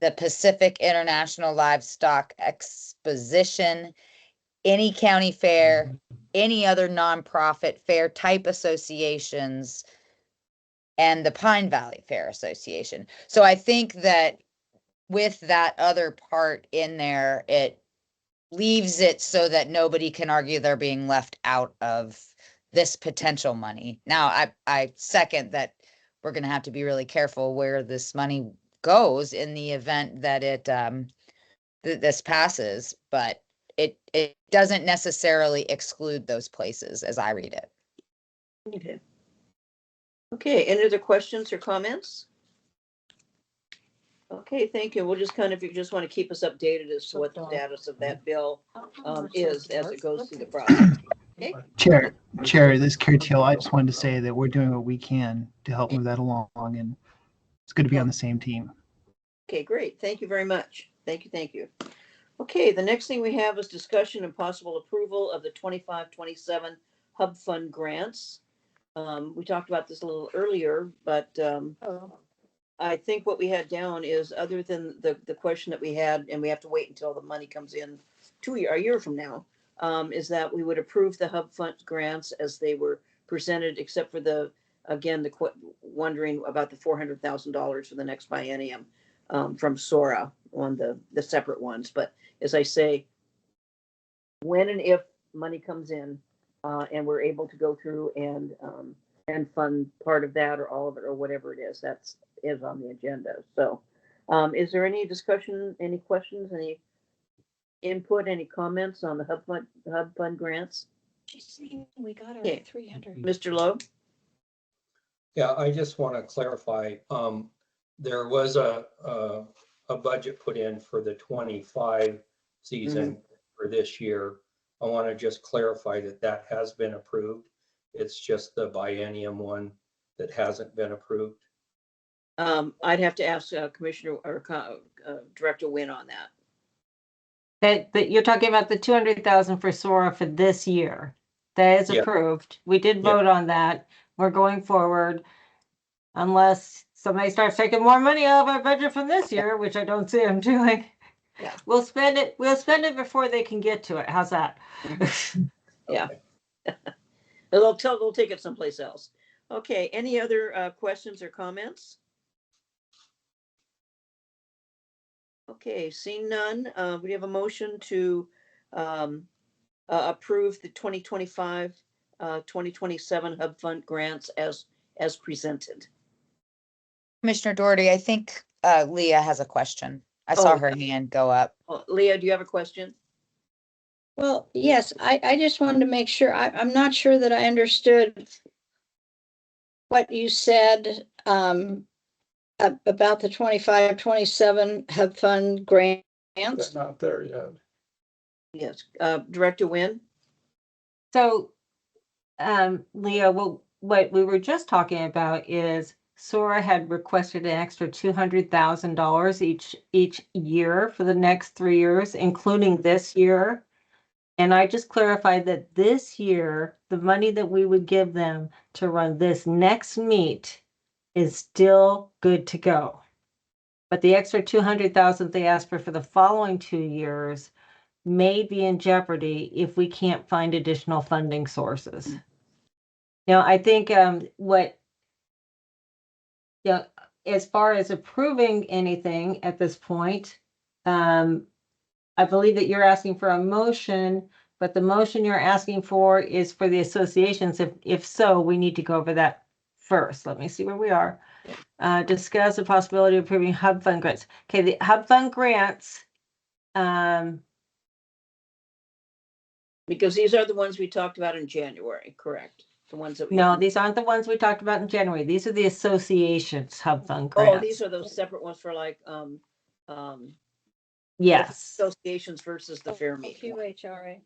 the Pacific International Livestock Exposition, any county fair, any other nonprofit fair type associations, and the Pine Valley Fair Association. So I think that with that other part in there, it leaves it so that nobody can argue they're being left out of this potential money. Now, I second that we're going to have to be really careful where this money goes in the event that it this passes, but it doesn't necessarily exclude those places as I read it. Okay. Okay, any other questions or comments? Okay, thank you. We'll just kind of, if you just want to keep us updated as to what the status of that bill is as it goes through the process. Okay. Chair, this is Kerry Teal. I just wanted to say that we're doing what we can to help move that along, and it's good to be on the same team. Okay, great. Thank you very much. Thank you. Okay, the next thing we have is discussion and possible approval of the 25-27 Hub Fund grants. We talked about this a little earlier, but I think what we had down is, other than the question that we had, and we have to wait until the money comes in a year from now, is that we would approve the Hub Fund grants as they were presented, except for wondering about the $400,000 for the next biennium from SORA on the separate ones. But as I say, when and if money comes in and we're able to go through and fund part of that or all of it or whatever it is, that is on the agenda. So is there any discussion, any questions, any input, any comments on the Hub Fund grants? We got our Okay. 300. Mr. Lowe? Yeah, I just want to clarify, there was a budget put in for the 25 season for this year. I want to just clarify that has been approved. It's just the biennium one that hasn't been approved. I'd have to ask Commissioner or Director Wynn on that. That you're talking about the 200,000 for SORA for this year. That is Yeah. approved. We did vote on that. We're going forward. Unless somebody starts taking more money out of our budget from this year, which I don't see them doing. Yeah. We'll spend it before they can get to it. How's that? Yeah. They'll take it someplace else. Okay, any other questions or comments? Okay, seeing none, we have a motion to approve the 2025-2027 Hub Fund grants as presented. Commissioner Doherty, I think Leah has a question. I saw Oh. her hand go up. Oh, Leah, do you have a question? Well, yes, I just wanted to make sure. I'm not sure that I understood what you said about the 25, 27 hub fund grants. It's not there yet. Yes, Director Wynn? So, Leah, what we were just talking about is SORA had requested an extra $200,000 each year for the next 3 years, including this year. And I just clarified that this year, the money that we would give them to run this next meet is still good to go. But the extra 200,000 they asked for the following 2 years may be in jeopardy if we can't find additional funding sources. Now, I think as far as approving anything at this point, I believe that you're asking for a motion, but the motion you're asking for is for the associations. If so, we need to go over that first. Let me see where we are. Discuss the possibility of approving hub fund grants. Okay, the hub fund grants. Because these are the ones we talked about in January, correct? The ones that we. No, these aren't the ones we talked about in January. These are the associations hub fund Oh, grants. these are those separate ones for like, Yes. associations versus the fair meeting. QHRA.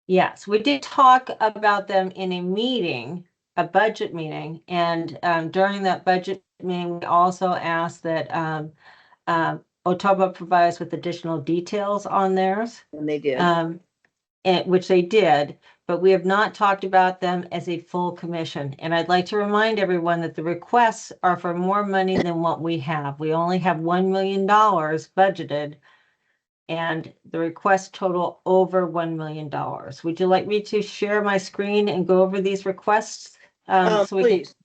Yes, we did talk about them in a meeting, a budget meeting, and during that budget meeting, we also asked that Otoba provide us with additional details on theirs, And they did. which they did, but we have not talked about them as a full commission. And I'd like to remind everyone that the requests are for more money than what we have. We only have $1 million budgeted, and the request total over $1 million. Would you like me to share my screen and go over these requests? So we can Please.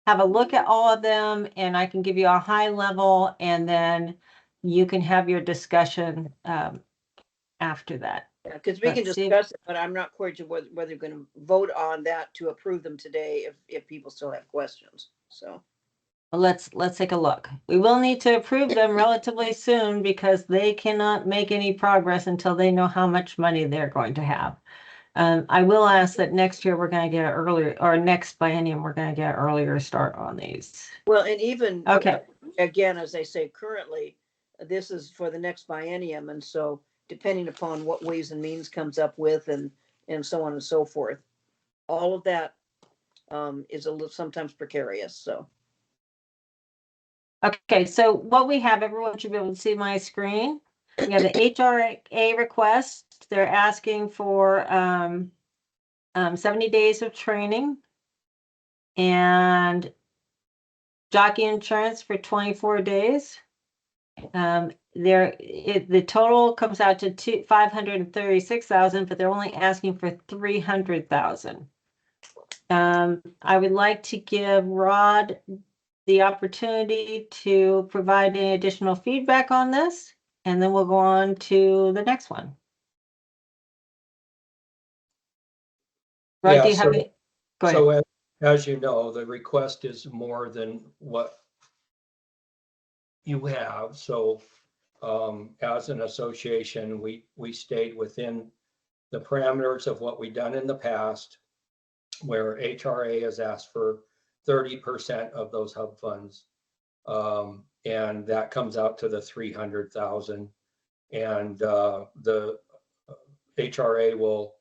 have a look at all of them, and I can give you a high level, and then you can have your discussion after that. Because we can Let's see. discuss it, but I'm not quite sure whether we're going to vote on that to approve them today if people still have questions. So. Well, let's take a look. We will need to approve them relatively soon because they cannot make any progress until they know how much money they're going to have. I will ask that next year we're going to get an earlier, or next biennium, we're going to get an earlier start on these. Well, and even. Okay. Again, as I say, currently, this is for the next biennium. And so depending upon what Ways and Means comes up with and so on and so forth, all of that is a little sometimes precarious. So. Okay, so what we have, everyone should be able to see my screen. We have the HRA request. They're asking for 70 days of training and jockey insurance for 24 days. The total comes out to $536,000, but they're only asking for $300,000. I would like to give Rod the opportunity to provide any additional feedback on this, and then we'll go on to the next one. Rod, Yeah, do you have so- any? Go ahead. So as you know, the request is more than what you have. So as an association, we stayed within the parameters of what we've done in the past, where HRA has asked for 30% of those hub funds. And that comes out to the 300,000. And the HRA will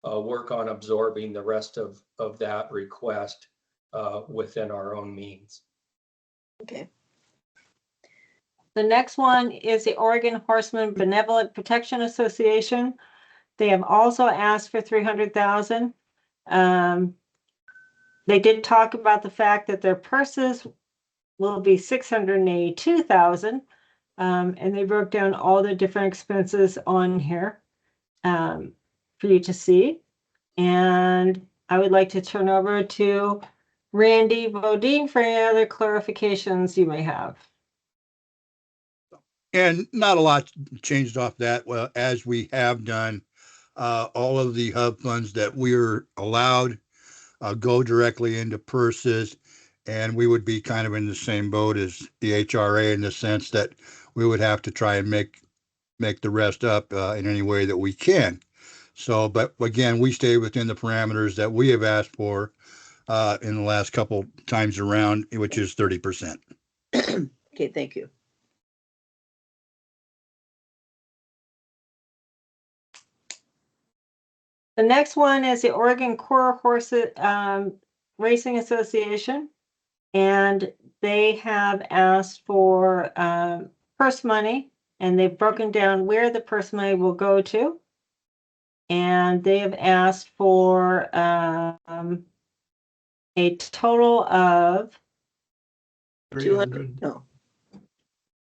work on absorbing the rest of that request within our own means. Okay. The next one is the Oregon Horseman Benevolent Protection Association. They have also asked for 300,000. They did talk about the fact that their purses will be 682,000. And they broke down all the different expenses on here for you to see. And I would like to turn over to Randy Bodine for any other clarifications you may have. And not a lot changed off that. Well, as we have done, all of the hub funds that we're allowed go directly into purses, and we would be kind of in the same boat as the HRA in the sense that we would have to try and make the rest up in any way that we can. So, but again, we stay within the parameters that we have asked for in the last couple times around, which is 30%. Okay, thank you. The next one is the Oregon Quarter Horse Racing Association. And they have asked for purse money, and they've broken down where the purse money will go to. And they have asked for a total of 200, no.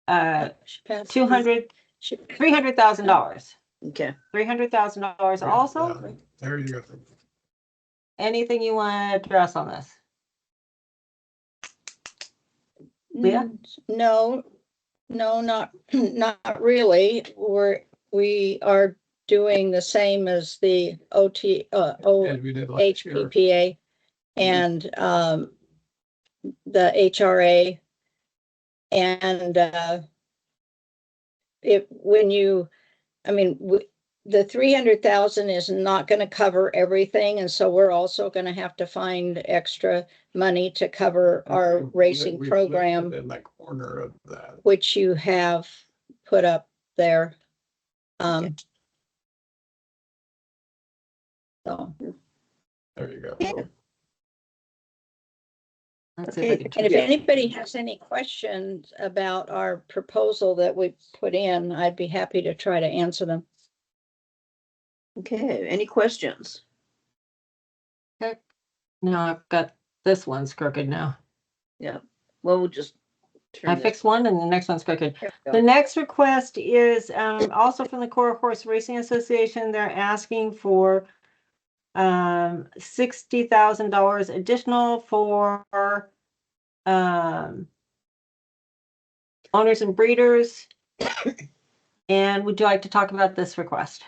$300,000. Okay. $300,000 also. There you go. Anything you want to address on this? Leah? No, not really. We are doing the same as the As we did last year. HPPA and the HRA. And the 300,000 is not going to cover everything, and so we're also going to have to find extra money to cover our racing We program, put it in the corner of that. which you have put up there. So, There you go. Let's see if I and can- if anybody has any questions about our proposal that we put in, I'd be happy to try to answer them. Okay, any questions? No, I've got this one's crooked now. Yeah, well, we'll just turn I this. fixed one and the next one's crooked. There we The go. next request is also from the Quarter Horse Racing Association. They're asking for $60,000 additional for owners and breeders. And would you like to talk about this request?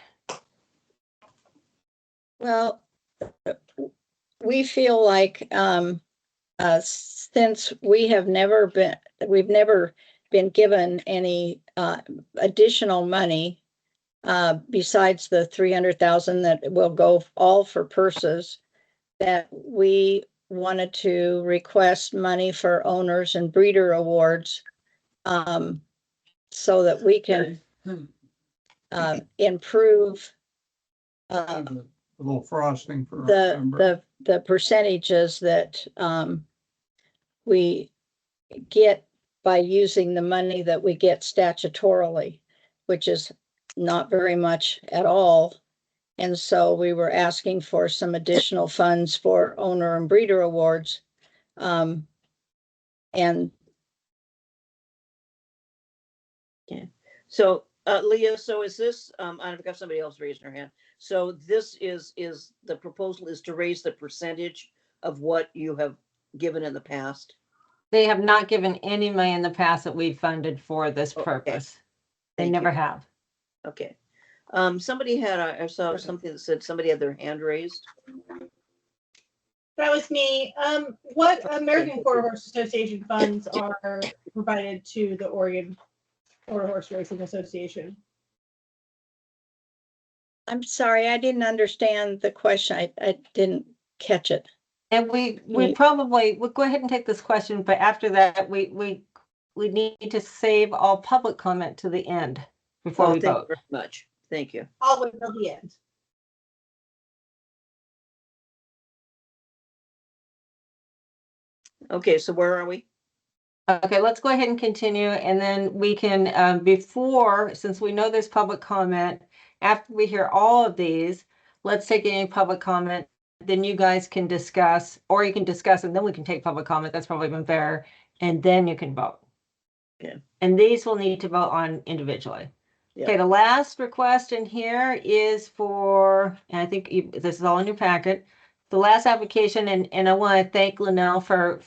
Well, we feel like since we've never been given any additional money besides the 300,000 that will go all for purses, that we wanted to request money for owners and breeder awards so that we can improve A little frosting for November. the percentages that we get by using the money that we get statutorily, which is not very much at all. And so we were asking for some additional funds for owner and breeder awards. And So, Leah, so is this, I've got somebody else raising their hand. So this is the proposal is to raise the percentage of what you have given in the past? They have not given any money in the past that we've funded for this purpose. They Thank never you. have. Okay. Somebody had, I saw something that said somebody had their hand raised. That was me. What American Quarter Horse Association funds are provided to the Oregon Quarter Horse Racing Association? I'm sorry, I didn't understand the question. I didn't catch it. And we'll go ahead and take this question, but after that, we need to save all public comment to the end before we Thank you vote. very much. Thank you. I'll wait till the end. Okay, so where are we? Okay, let's go ahead and continue, and then we can, since we know there's public comment, after we hear all of these, let's take any public comment, then you guys can discuss, or you can discuss and then we can take public comment. That's probably been fair, and then you can vote. Okay. And these will need to vote on individually. Yeah. Okay, the last request in here is for, and I think this is all in your packet, the last application, and I want to thank Linnell for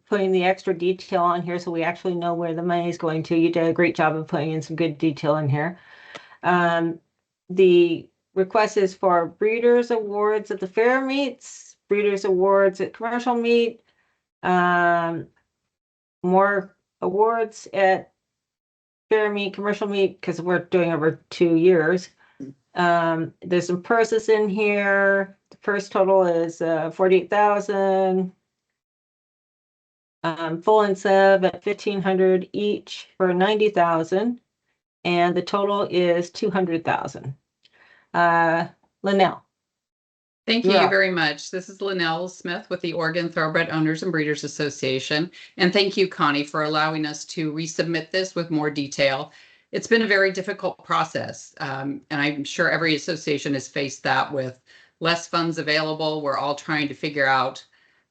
putting the extra detail on here so we actually know where the money is going to. You did a great job of putting in some good detail in here. The request is for breeders awards at the fair meets, breeders awards at commercial meet, more awards at fair meet, commercial meet, because we're doing over 2 years. There's some purses in here. The purse total is 48,000. full and sub at 1,500 each for 90,000. And the total is 200,000. Linnell. Thank You're you up. very much. This is Linnell Smith with the Oregon Thoroughbred Owners and Breeders Association. And thank you, Connie, for allowing us to resubmit this with more detail. It's been a very difficult process. And I'm sure every association has faced that with less funds available. We're all trying to figure out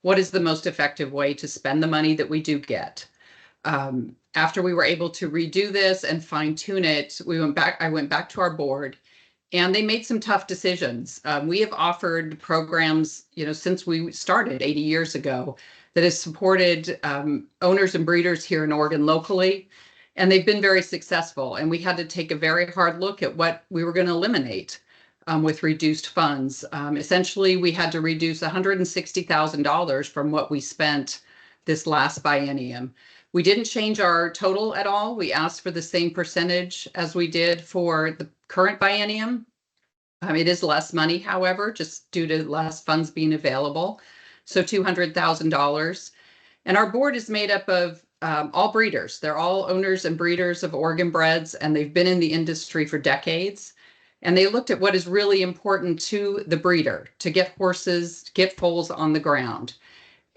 what is the most effective way to spend the money that we do get. After we were able to redo this and fine tune it, I went back to our board and they made some tough decisions. We have offered programs, since we started 80 years ago that has supported owners and breeders here in Oregon locally, and they've been very successful. And we had to take a very hard look at what we were going to eliminate with reduced funds. Essentially, we had to reduce $160,000 from what we spent this last biennium. We didn't change our total at all. We asked for the same percentage as we did for the current biennium. It is less money, however, just due to less funds being available. So $200,000. And our board is made up of all breeders. They're all owners and breeders of Oregon breds, and they've been in the industry for decades. And they looked at what is really important to the breeder, to get foals on the ground.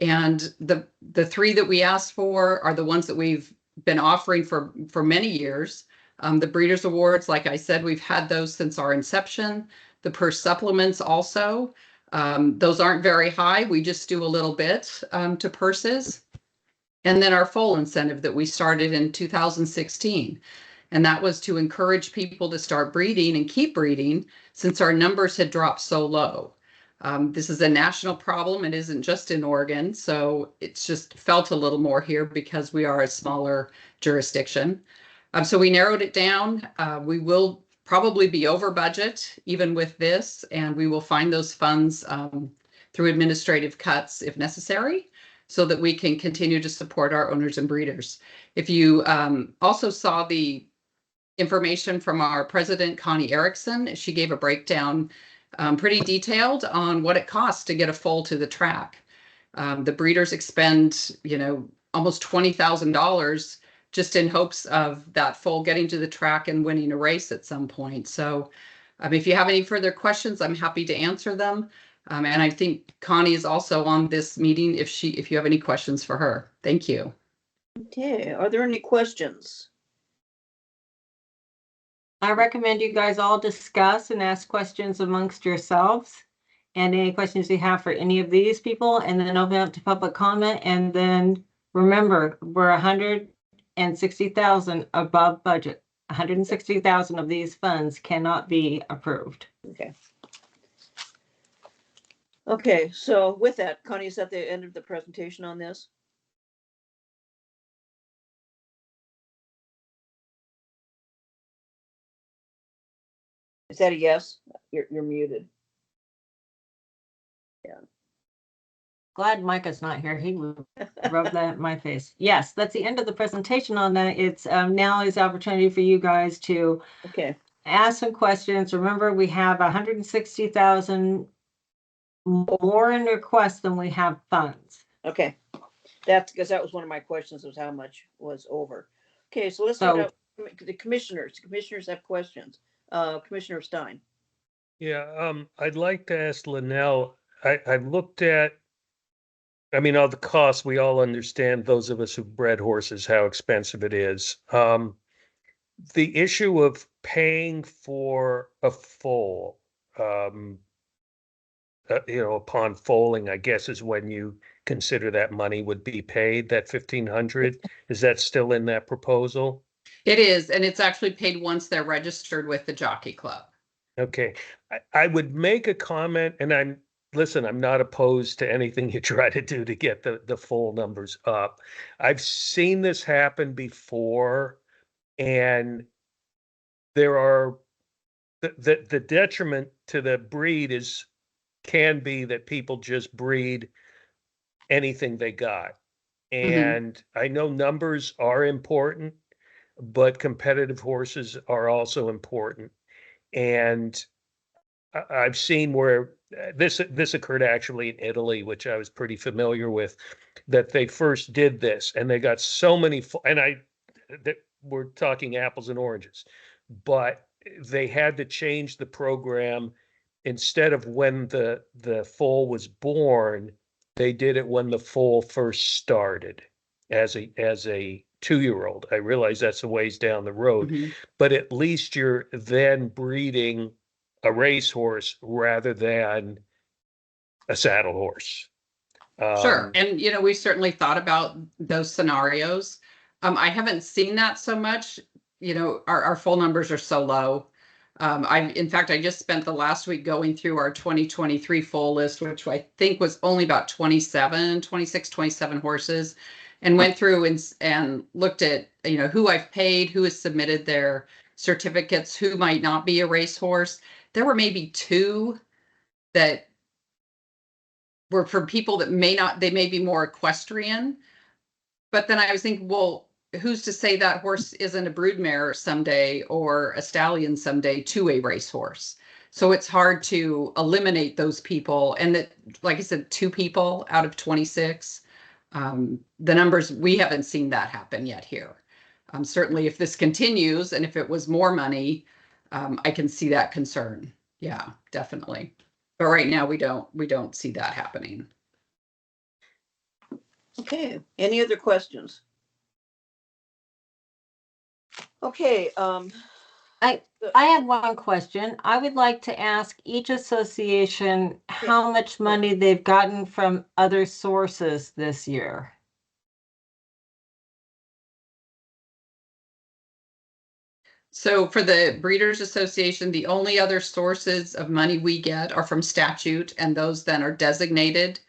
And the three that we asked for are the ones that we've been offering for many years. The Breeders' Awards, like I said, we've had those since our inception. The purse supplements also. Those aren't very high. We just do a little bit to purses. And then our foal incentive that we started in 2016. And that was to encourage people to start breeding and keep breeding since our numbers had dropped so low. This is a national problem. It isn't just in Oregon. So it's just felt a little more here because we are a smaller jurisdiction. So we narrowed it down. We will probably be over budget even with this, and we will find those funds through administrative cuts if necessary so that we can continue to support our owners and breeders. If you also saw the information from our president, Connie Erickson, she gave a breakdown pretty detailed on what it costs to get a foal to the track. The breeders expend, almost $20,000 just in hopes of that foal getting to the track and winning a race at some point. So if you have any further questions, I'm happy to answer them. And I think Connie is also on this meeting if you have any questions for her. Thank you. Okay, are there any questions? I recommend you guys all discuss and ask questions amongst yourselves and any questions you have for any of these people, and then open up to public comment. And then remember, we're 160,000 above budget. 160,000 of these funds cannot be approved. Okay. Okay, so with that, Connie, is that the end of the presentation on this? Is that a yes? You're muted. Yeah. Glad Micah's not here. He would rub that in my face. Yes, that's the end of the presentation on that. It's now is the opportunity for you guys to ask some questions. Remember, we have 160,000 more in requests than we have funds. Okay, that's because that was one of my questions, was how much was over. Okay, so let's go to the commissioners. The commissioners have questions. Commissioner Stein. Yeah, I'd like to ask Linnell, I looked at, all the costs, we all understand, those of us who've bred horses, how expensive it is. The issue of paying for a foal, upon foaling, I guess, is when you consider that money would be paid, that $1,500. Is that still in that proposal? It is, and it's actually paid once they're registered with the Jockey Club. Okay, I would make a comment, and I'm not opposed to anything you try to do to get the full numbers up. I've seen this happen before, and there are the detriment to the breed can be that people just breed anything they got. And I know numbers are important, but competitive horses are also important. And I've seen where this occurred actually in Italy, which I was pretty familiar with, that they first did this and they got so many, that we're talking apples and oranges, but they had to change the program. Instead of when the foal was born, they did it when the foal first started as a 2-year-old. I realize that's a ways down the road, Mhm. but at least you're then breeding a racehorse rather than a saddle horse. Sure. And, we certainly thought about those scenarios. I haven't seen that so much. Our full numbers are so low. In fact, I just spent the last week going through our 2023 full list, which I think was only about 27 horses, and went through and looked at, who I've paid, who has submitted their certificates, who might not be a racehorse. There were maybe 2 that were for people that they may be more equestrian. But then I was thinking, well, who's to say that horse isn't a broodmare someday or a stallion someday to a racehorse? So it's hard to eliminate those people. And that, like I said, 2 people out of 26, the numbers, we haven't seen that happen yet here. Certainly if this continues and if it was more money, I can see that concern. Yeah, definitely. But right now we don't see that happening. Okay, any other questions? Okay, I have one question. I would like to ask each association how much money they've gotten from other sources this year. So for the Breeders Association, the only other sources of money we get are from statute, and those then are designated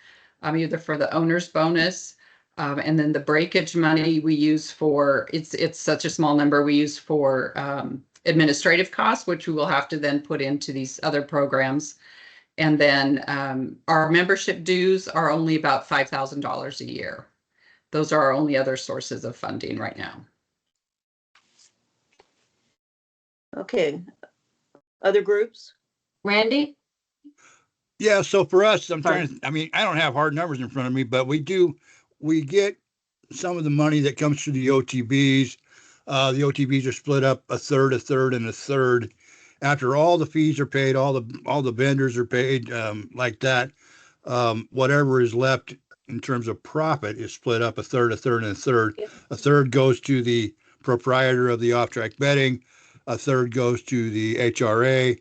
either for the owner's bonus, and then the breakage money we use for, it's such a small number, we use for administrative costs, which we will have to then put into these other programs. And then our membership dues are only about $5,000 a year. Those are our only other sources of funding right now. okay. Other groups? Randy? Yeah, so for us, Sorry. I don't have hard numbers in front of me, but we get some of the money that comes through the OTBs. The OTBs are split up a third, and a third. After all the fees are paid, all the vendors are paid, like that. Whatever is left in terms of profit is split up a third, and a third. Yep. A third goes to the proprietor of the off-track betting. A third goes to the HRA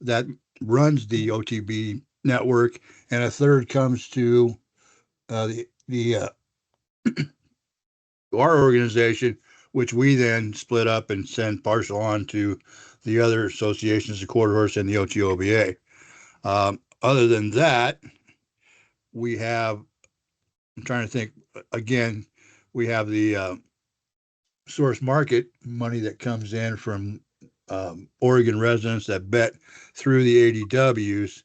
that runs the OTB network, and a third comes to our organization, which we then split up and send partial on to the other associations, the Quarter Horse and the OTOBA. Other than that, we have, I'm trying to think again, we have the source market money that comes in from Oregon residents that bet through the ADWs.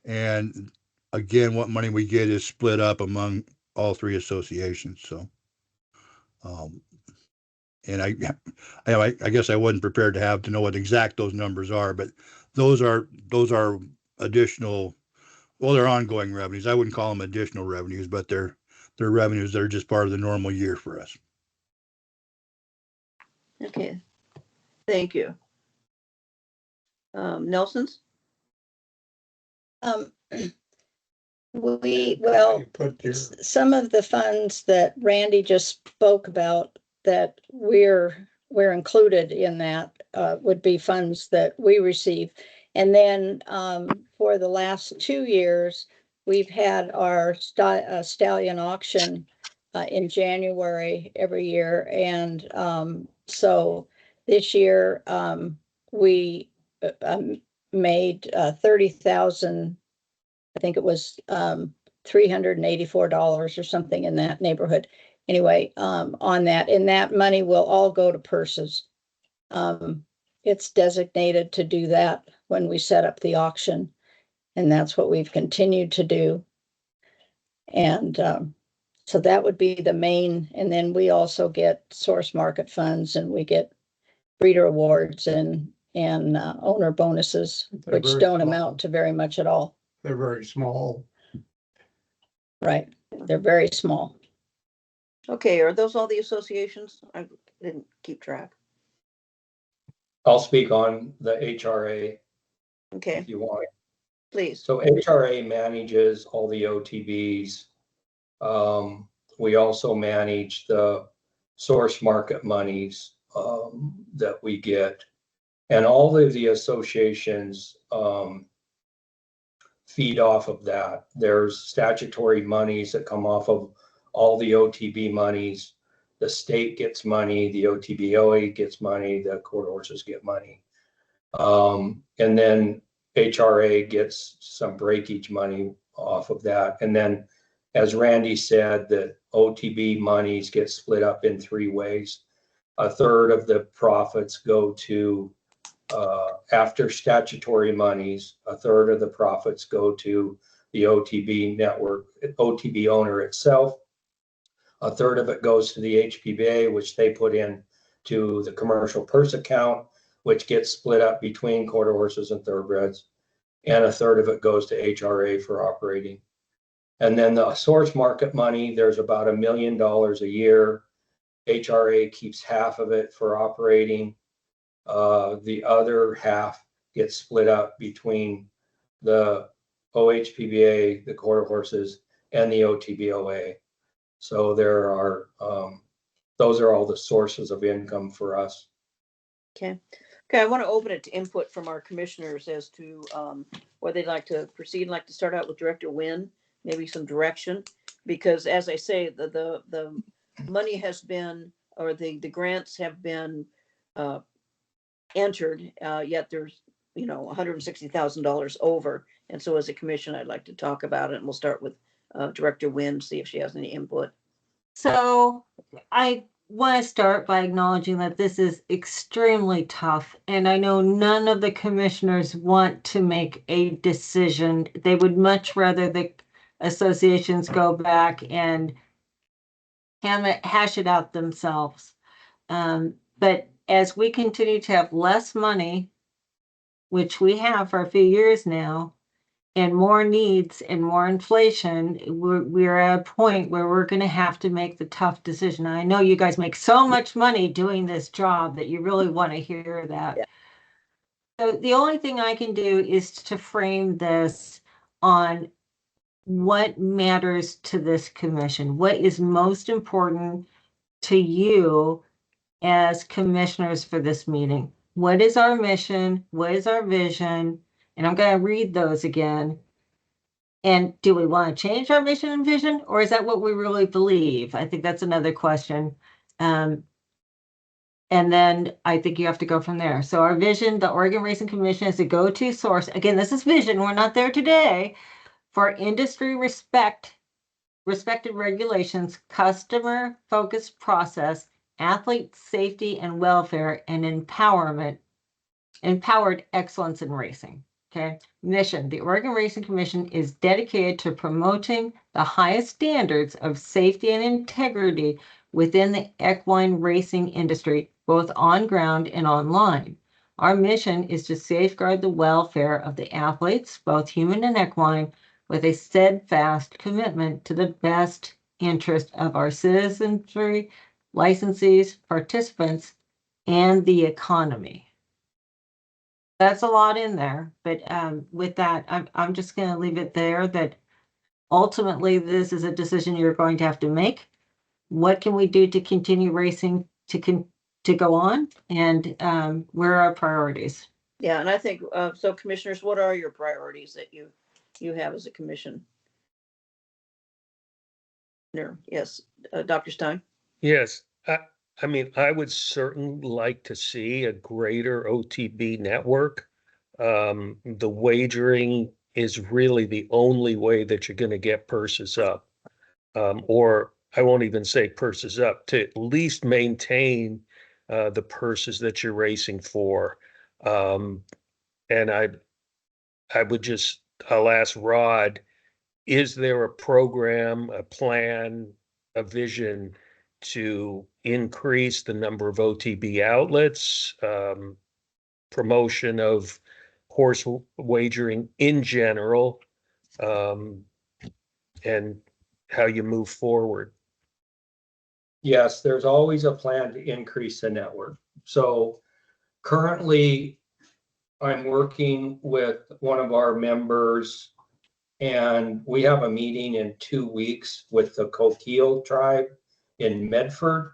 And again, what money we get is split up among all 3 associations. So, and I guess I wasn't prepared to know what exact those numbers are, but those are additional, well, they're ongoing revenues. I wouldn't call them additional revenues, but they're revenues that are just part of the normal year for us. Okay, thank you. Nelson's? Some of the funds that Randy just spoke about that we're included in that would be funds that we receive. And then for the last 2 years, we've had our stallion auction in January every year. And so this year we made 30,000, I think it was $384 or something in that neighborhood. Anyway, on that, and that money will all go to purses. It's designated to do that when we set up the auction, and that's what we've continued to do. And so that would be the main, and then we also get source market funds, and we get breeder awards and and owner bonuses, They're which very don't small. amount to very much at all. They're very small. Right. They're very small. Okay, are those all the associations? I didn't keep track. I'll speak on the HRA Okay, if you want. please. So HRA manages all the OTBs. We also manage the source market monies that we get. And all of the associations feed off of that. There's statutory monies that come off of all the OTB monies. The state gets money, the OTBOA gets money, the court horses get money. And then HRA gets some breakage money off of that. And then, as Randy said, the OTB monies get split up in three ways. A third of the profits go to, after statutory monies, a third of the profits go to the OTB network, OTB owner itself. A third of it goes to the HPBA, which they put in to the commercial purse account, which gets split up between quarter horses and thoroughbreds. And a third of it goes to HRA for operating. And then the source market money, there's about $1 million a year. HRA keeps half of it for operating. The other half gets split up between the OHPBA, the quarter horses, and the OTBOA. So there are, those are all the sources of income for us. Okay. Okay, I want to open it to input from our commissioners as to whether they'd like to proceed. I'd like to start out with Director Nguyen, maybe some direction, because as I say, the money has been, or the grants have been entered, yet there's, $160,000 over. And so as a commission, I'd like to talk about it, and we'll start with Director Nguyen, see if she has any input. So I want to start by acknowledging that this is extremely tough. And I know none of the commissioners want to make a decision. They would much rather the associations go back and hash it out themselves. But as we continue to have less money, which we have for a few years now, and more needs and more inflation, we're at a point where we're going to have to make the tough decision. I know you guys make so much money doing this job that you really want to hear that. Yeah. So the only thing I can do is to frame this on what matters to this commission, what is most important to you as commissioners for this meeting. What is our mission? What is our vision? And I'm going to read those again. And do we want to change our mission and vision, or is that what we really believe? I think that's another question. And then I think you have to go from there. So our vision, the Oregon Racing Commission is a go-to source. Again, this is vision. We're not there today. For industry respected regulations, customer-focused process, athlete safety and welfare, and empowered excellence in racing. Okay. Mission. The Oregon Racing Commission is dedicated to promoting the highest standards of safety and integrity within the equine racing industry, both on ground and online. Our mission is to safeguard the welfare of the athletes, both human and equine, with a steadfast commitment to the best interest of our citizenry, licensees, participants, and the economy. That's a lot in there, but with that, I'm just going to leave it there that ultimately this is a decision you're going to have to make. What can we do to continue racing to go on, and where are our priorities? Yeah, and I think, so commissioners, what are your priorities that you have as a commission? Yes, Dr. Stein? Yes, I mean, I would certainly like to see a greater OTB network. The wagering is really the only way that you're going to get purses up. Or I won't even say purses up, to at least maintain the purses that you're racing for. And I'll ask Rod, is there a program, a plan, a vision to increase the number of OTB outlets, promotion of horse wagering in general, and how you move forward. Yes, there's always a plan to increase the network. So currently, I'm working with one of our members, and we have a meeting in 2 weeks with the Coquille tribe in Medford.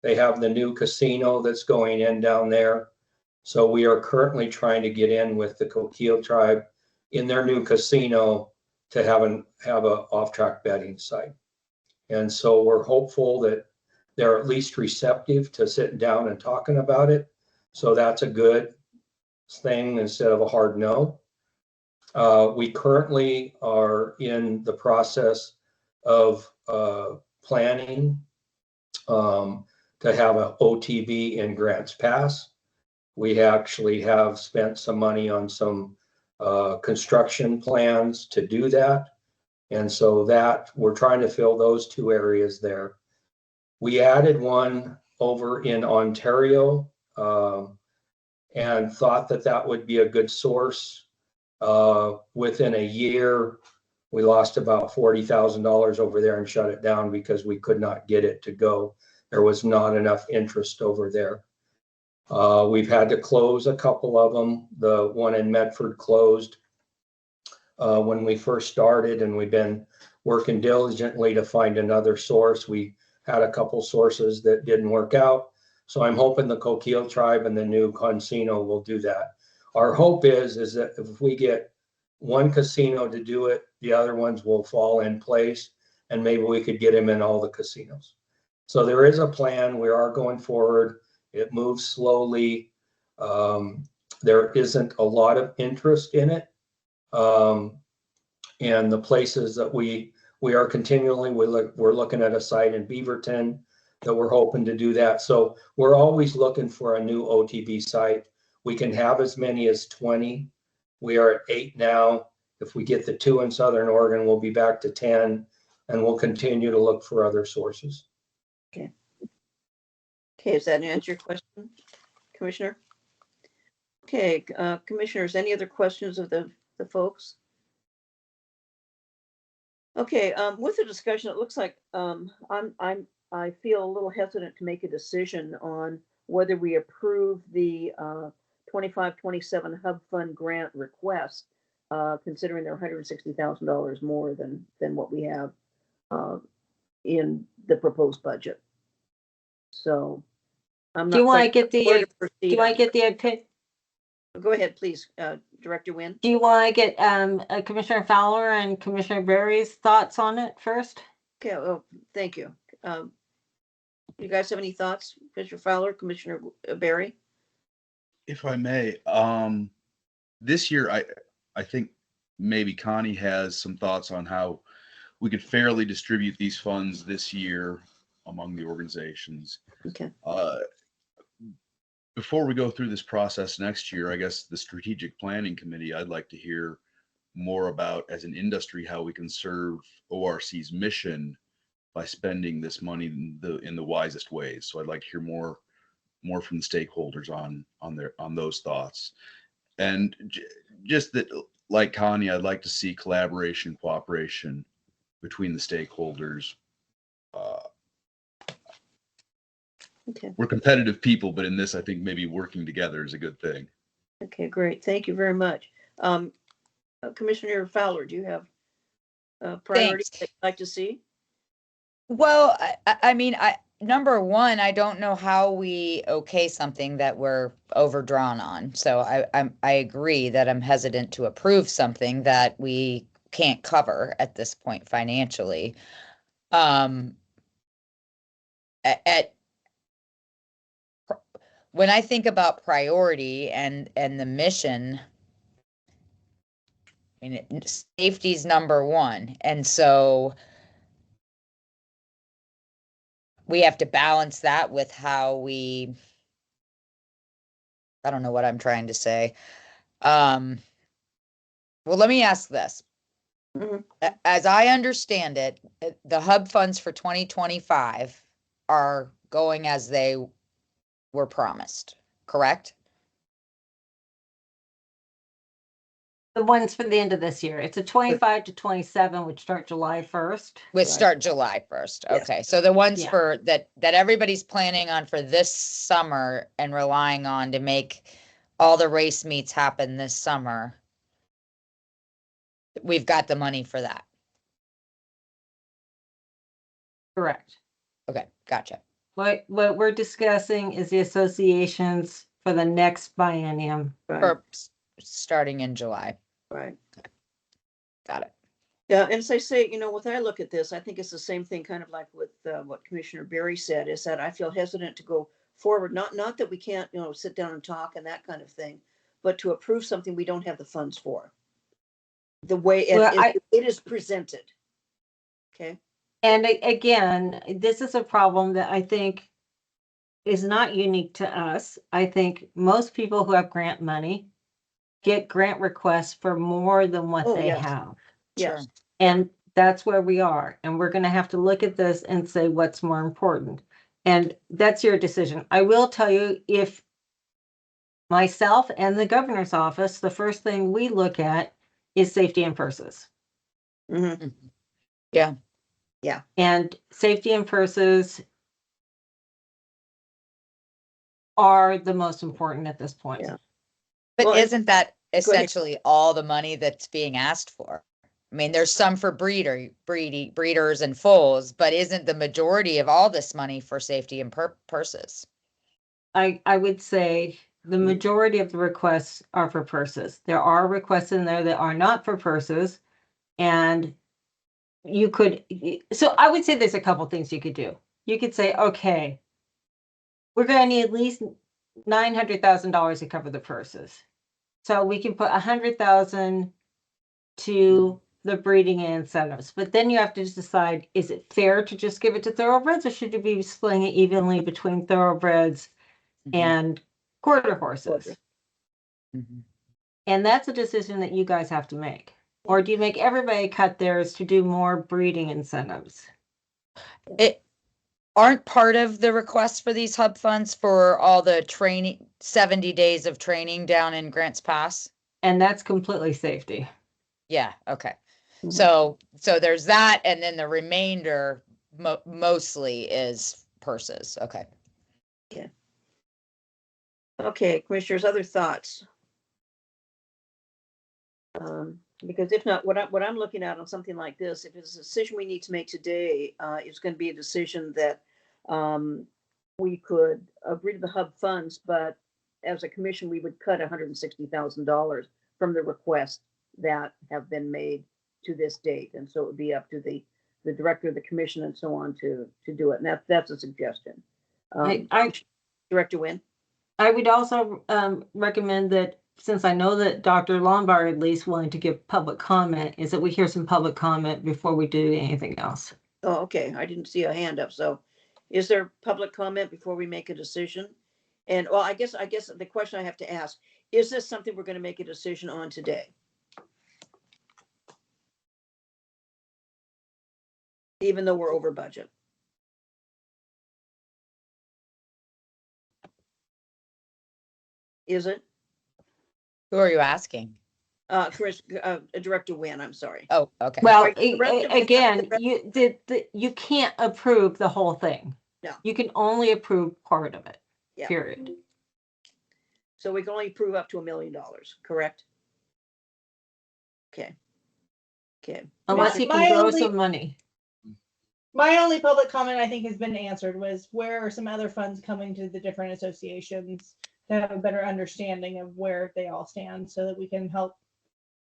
They have the new casino that's going in down there. So we are currently trying to get in with the Coquille tribe in their new casino to have a off-track betting site. And so we're hopeful that they're at least receptive to sitting down and talking about it. So that's a good thing instead of a hard no. We currently are in the process of planning to have an OTB in Grants Pass. We actually have spent some money on some construction plans to do that. And so that we're trying to fill those 2 areas there. We added one over in Ontario and thought that that would be a good source. Within a year, we lost about $40,000 over there and shut it down because we could not get it to go. There was not enough interest over there. We've had to close a couple of them. The one in Medford closed when we first started, and we've been working diligently to find another source. We had a couple sources that didn't work out. So I'm hoping the Coquille tribe and the new casino will do that. Our hope is that if we get one casino to do it, the other ones will fall in place, and maybe we could get them in all the casinos. So there is a plan. We are going forward. It moves slowly. There isn't a lot of interest in it. And the places that we are continually, we're looking at a site in Beaverton that we're hoping to do that. So we're always looking for a new OTB site. We can have as many as 20. We are at 8 now. If we get the 2 in Southern Oregon, we'll be back to 10, and we'll continue to look for other sources. Okay. Okay, does that answer your question, Commissioner? Okay, Commissioners, any other questions of the folks? Okay, with the discussion, it looks like I feel a little hesitant to make a decision on whether we approve the 25-27 Hub Fund grant request, considering they're $160,000 more than what we have in the proposed budget. So I'm not. Do you want to quite get sure the, to do you want to get the opinion? Go ahead, please, Director Wynn. Do you want to get Commissioner Fowler and Commissioner Berry's thoughts on it first? Okay, oh, thank you. You guys have any thoughts, Commissioner Fowler, Commissioner Berry? If I may, this year, I think maybe Connie has some thoughts on how we could fairly distribute these funds this year among the organizations. Okay. Before we go through this process next year, I guess the strategic planning committee, I'd like to hear more about, as an industry, how we can serve ORC's mission by spending this money in the wisest ways. So I'd like to hear more from the stakeholders on those thoughts. And just that, like Connie, I'd like to see collaboration, cooperation between the stakeholders. Okay. We're competitive people, but in this, I think maybe working together is a good thing. Okay, great. Thank you very much. Commissioner Fowler, do you have priorities that you'd like to see? Well, I mean, number one, I don't know how we okay something that we're overdrawn on. So I agree that I'm hesitant to approve something that we can't cover at this point financially. When I think about priority and the mission, I mean, safety's number one. And so we have to balance that with how I don't know what I'm trying to say. Well, let me ask this. Mhm. As I understand it, the hub funds for 2025 are going as they were promised, correct? The ones for the end of this year. It's a 25 to 27, which start July 1st. Which Right. start July 1st. Yes. Okay, so the ones Yeah. for that everybody's planning on for this summer and relying on to make all the race meets happen this summer. We've got the money for that. Correct. Okay, gotcha. What we're discussing is the associations for the next biennium. Right, For starting in July. right. Got it. Yeah, and as I say, when I look at this, I think it's the same thing, kind of like with what Commissioner Berry said, is that I feel hesitant to go forward. Not that we can't, sit down and talk and that kind of thing, but to approve something we don't have the funds for. The way it is presented. Okay. And again, this is a problem that I think is not unique to us. I think most people who have grant money get grant requests for more than what they yes. have. Yes. Sure. And that's where we are. And we're going to have to look at this and say what's more important. And that's your decision. I will tell you, if myself and the governor's office, the first thing we look at is safety and purses. Mhm. Yeah. Yeah. And safety and purses are the most important at this point. Yeah. But Well, isn't that ahead. essentially all the money that's being asked for? I mean, there's some for breeders and foals, but isn't the majority of all this money for safety and purses? I would say the majority of the requests are for purses. There are requests in there that are not for purses. And you could, so I would say there's a couple things you could do. You could say, okay, we're going to need at least $900,000 to cover the purses. So we can put 100,000 to the breeding and incentives. But then you have to just decide, is it fair to just give it to thoroughbreds, or should you be splitting it evenly between thoroughbreds and quarter horses? Mhm. And that's a decision that you guys have to make. Or do you make everybody cut theirs to do more breeding incentives? It aren't part of the request for these hub funds for all the training, 70 days of training down in Grants Pass? And that's completely safety. Yeah, okay. Mhm. So there's that, and then the remainder mostly is purses. Okay. Okay, commissioners, other thoughts? Because if not, what I'm looking at on something like this, if it's a decision we need to make today, it's going to be a decision that we could agree to the hub funds, but as a commission, we would cut $160,000 from the requests that have been made to this date, and so it would be up to the director of the commission and so on to do it. And that's a suggestion. Director Wynn. I would also recommend that, since I know that Dr. Lombard at least willing to give public comment, is that we hear some public comment before we do anything else. Oh, okay. I didn't see a hand up. So is there public comment before we make a decision? And well, I guess the question I have to ask, is this something we're going to make a decision on today? Even though we're over budget? Is it? Who are you asking? Director Wynn, I'm sorry. Oh, okay. Well, Right, again, you can't approve the whole thing. No. You can only approve part of it, Yeah. period. So we can only approve up to $1 million, correct? Okay. Unless you My can throw only- some money. My only public comment I think has been answered was, where are some other funds coming to the different associations to have a better understanding of where they all stand, so that we can help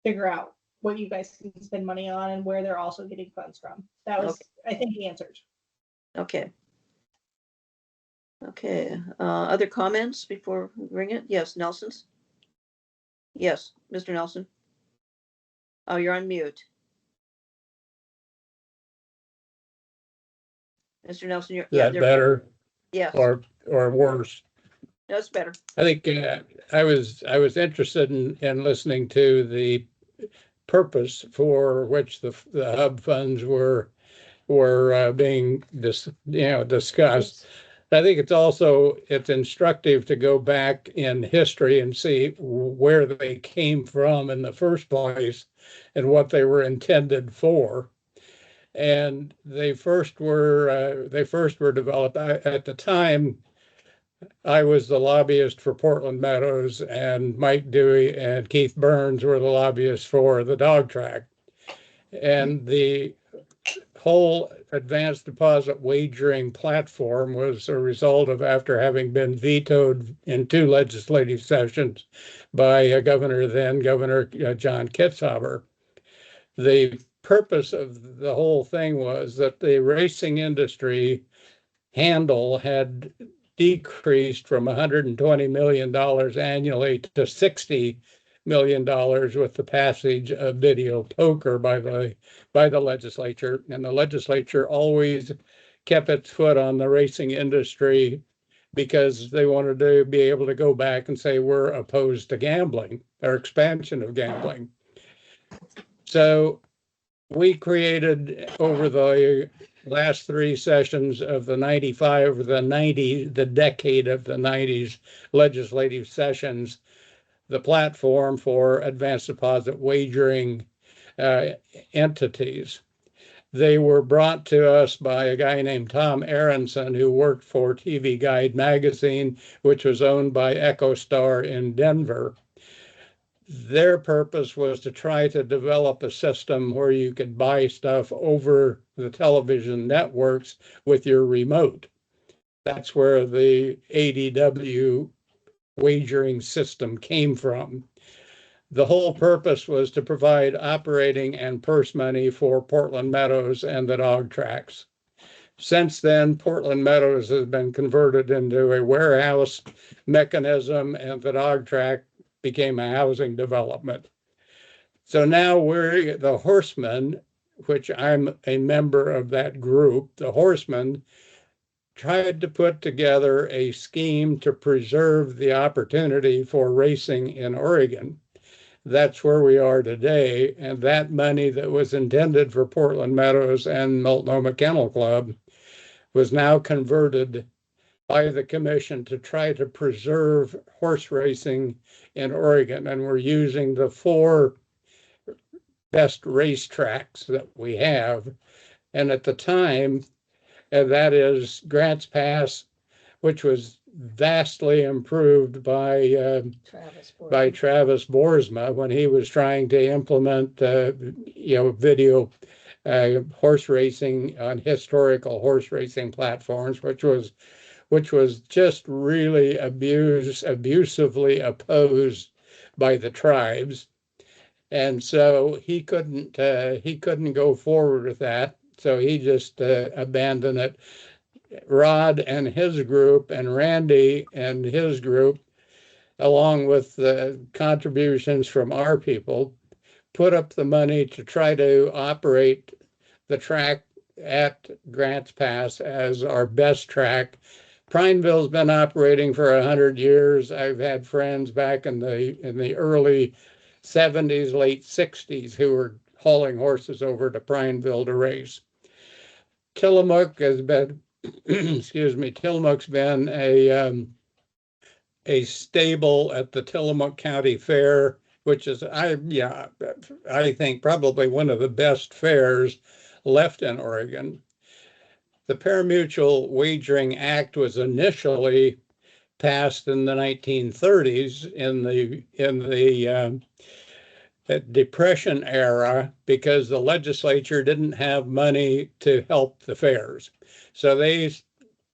figure out what you guys can spend money on and where they're also getting funds from. That was, I think, answered. Okay. Other comments before we bring it? Yes, Nelson's? Yes, Mr. Nelson? Oh, you're on mute. Mr. Nelson, you're. Is that better Yes, or worse? that's better. I think I was interested in listening to the purpose for which the hub funds were being discussed. I think it's instructive to go back in history and see where they came from in the first place and what they were intended for. And they first were developed at the time. I was the lobbyist for Portland Meadows, and Mike Dewey and Keith Burns were the lobbyists for the dog track. And the whole advanced deposit wagering platform was a result of, after having been vetoed in 2 legislative sessions by Governor John Kitzhaber. The purpose of the whole thing was that the racing industry handle had decreased from $120 million annually to $60 million with the passage of video poker by the legislature. And the legislature always kept its foot on the racing industry because they wanted to be able to go back and say, we're opposed to gambling or expansion of gambling. So we created, over the last 3 sessions of the the decade of the 90s legislative sessions, the platform for advanced deposit wagering entities. They were brought to us by a guy named Tom Aronson, who worked for TV Guide magazine, which was owned by EchoStar in Denver. Their purpose was to try to develop a system where you could buy stuff over the television networks with your remote. That's where the ADW wagering system came from. The whole purpose was to provide operating and purse money for Portland Meadows and the dog tracks. Since then, Portland Meadows has been converted into a warehouse mechanism, and the dog track became a housing development. So now we're the Horsemen, which I'm a member of that group. The Horsemen tried to put together a scheme to preserve the opportunity for racing in Oregon. That's where we are today. And that money that was intended for Portland Meadows and Multnomah Kennel Club was now converted by the commission to try to preserve horse racing in Oregon. And we're using the 4 best racetracks that we have. And at the time, that is Grants Pass, which was vastly improved by Travis Boersma when he was trying to implement video horse racing on historical horse racing platforms, which was just really abusively opposed by the tribes. And so he couldn't go forward with that. So he just abandoned it. Rod and his group and Randy and his group, along with the contributions from our people, put up the money to try to operate the track at Grants Pass as our best track. Prineville's been operating for 100 years. I've had friends back in the early 70s, late 60s who were hauling horses over to Prineville to race. Tillamook has been, Tillamook's been a stable at the Tillamook County Fair, which is, I think probably one of the best fairs left in Oregon. The Parimutuel Wagering Act was initially passed in the 1930s in the Depression era because the legislature didn't have money to help the fairs. So they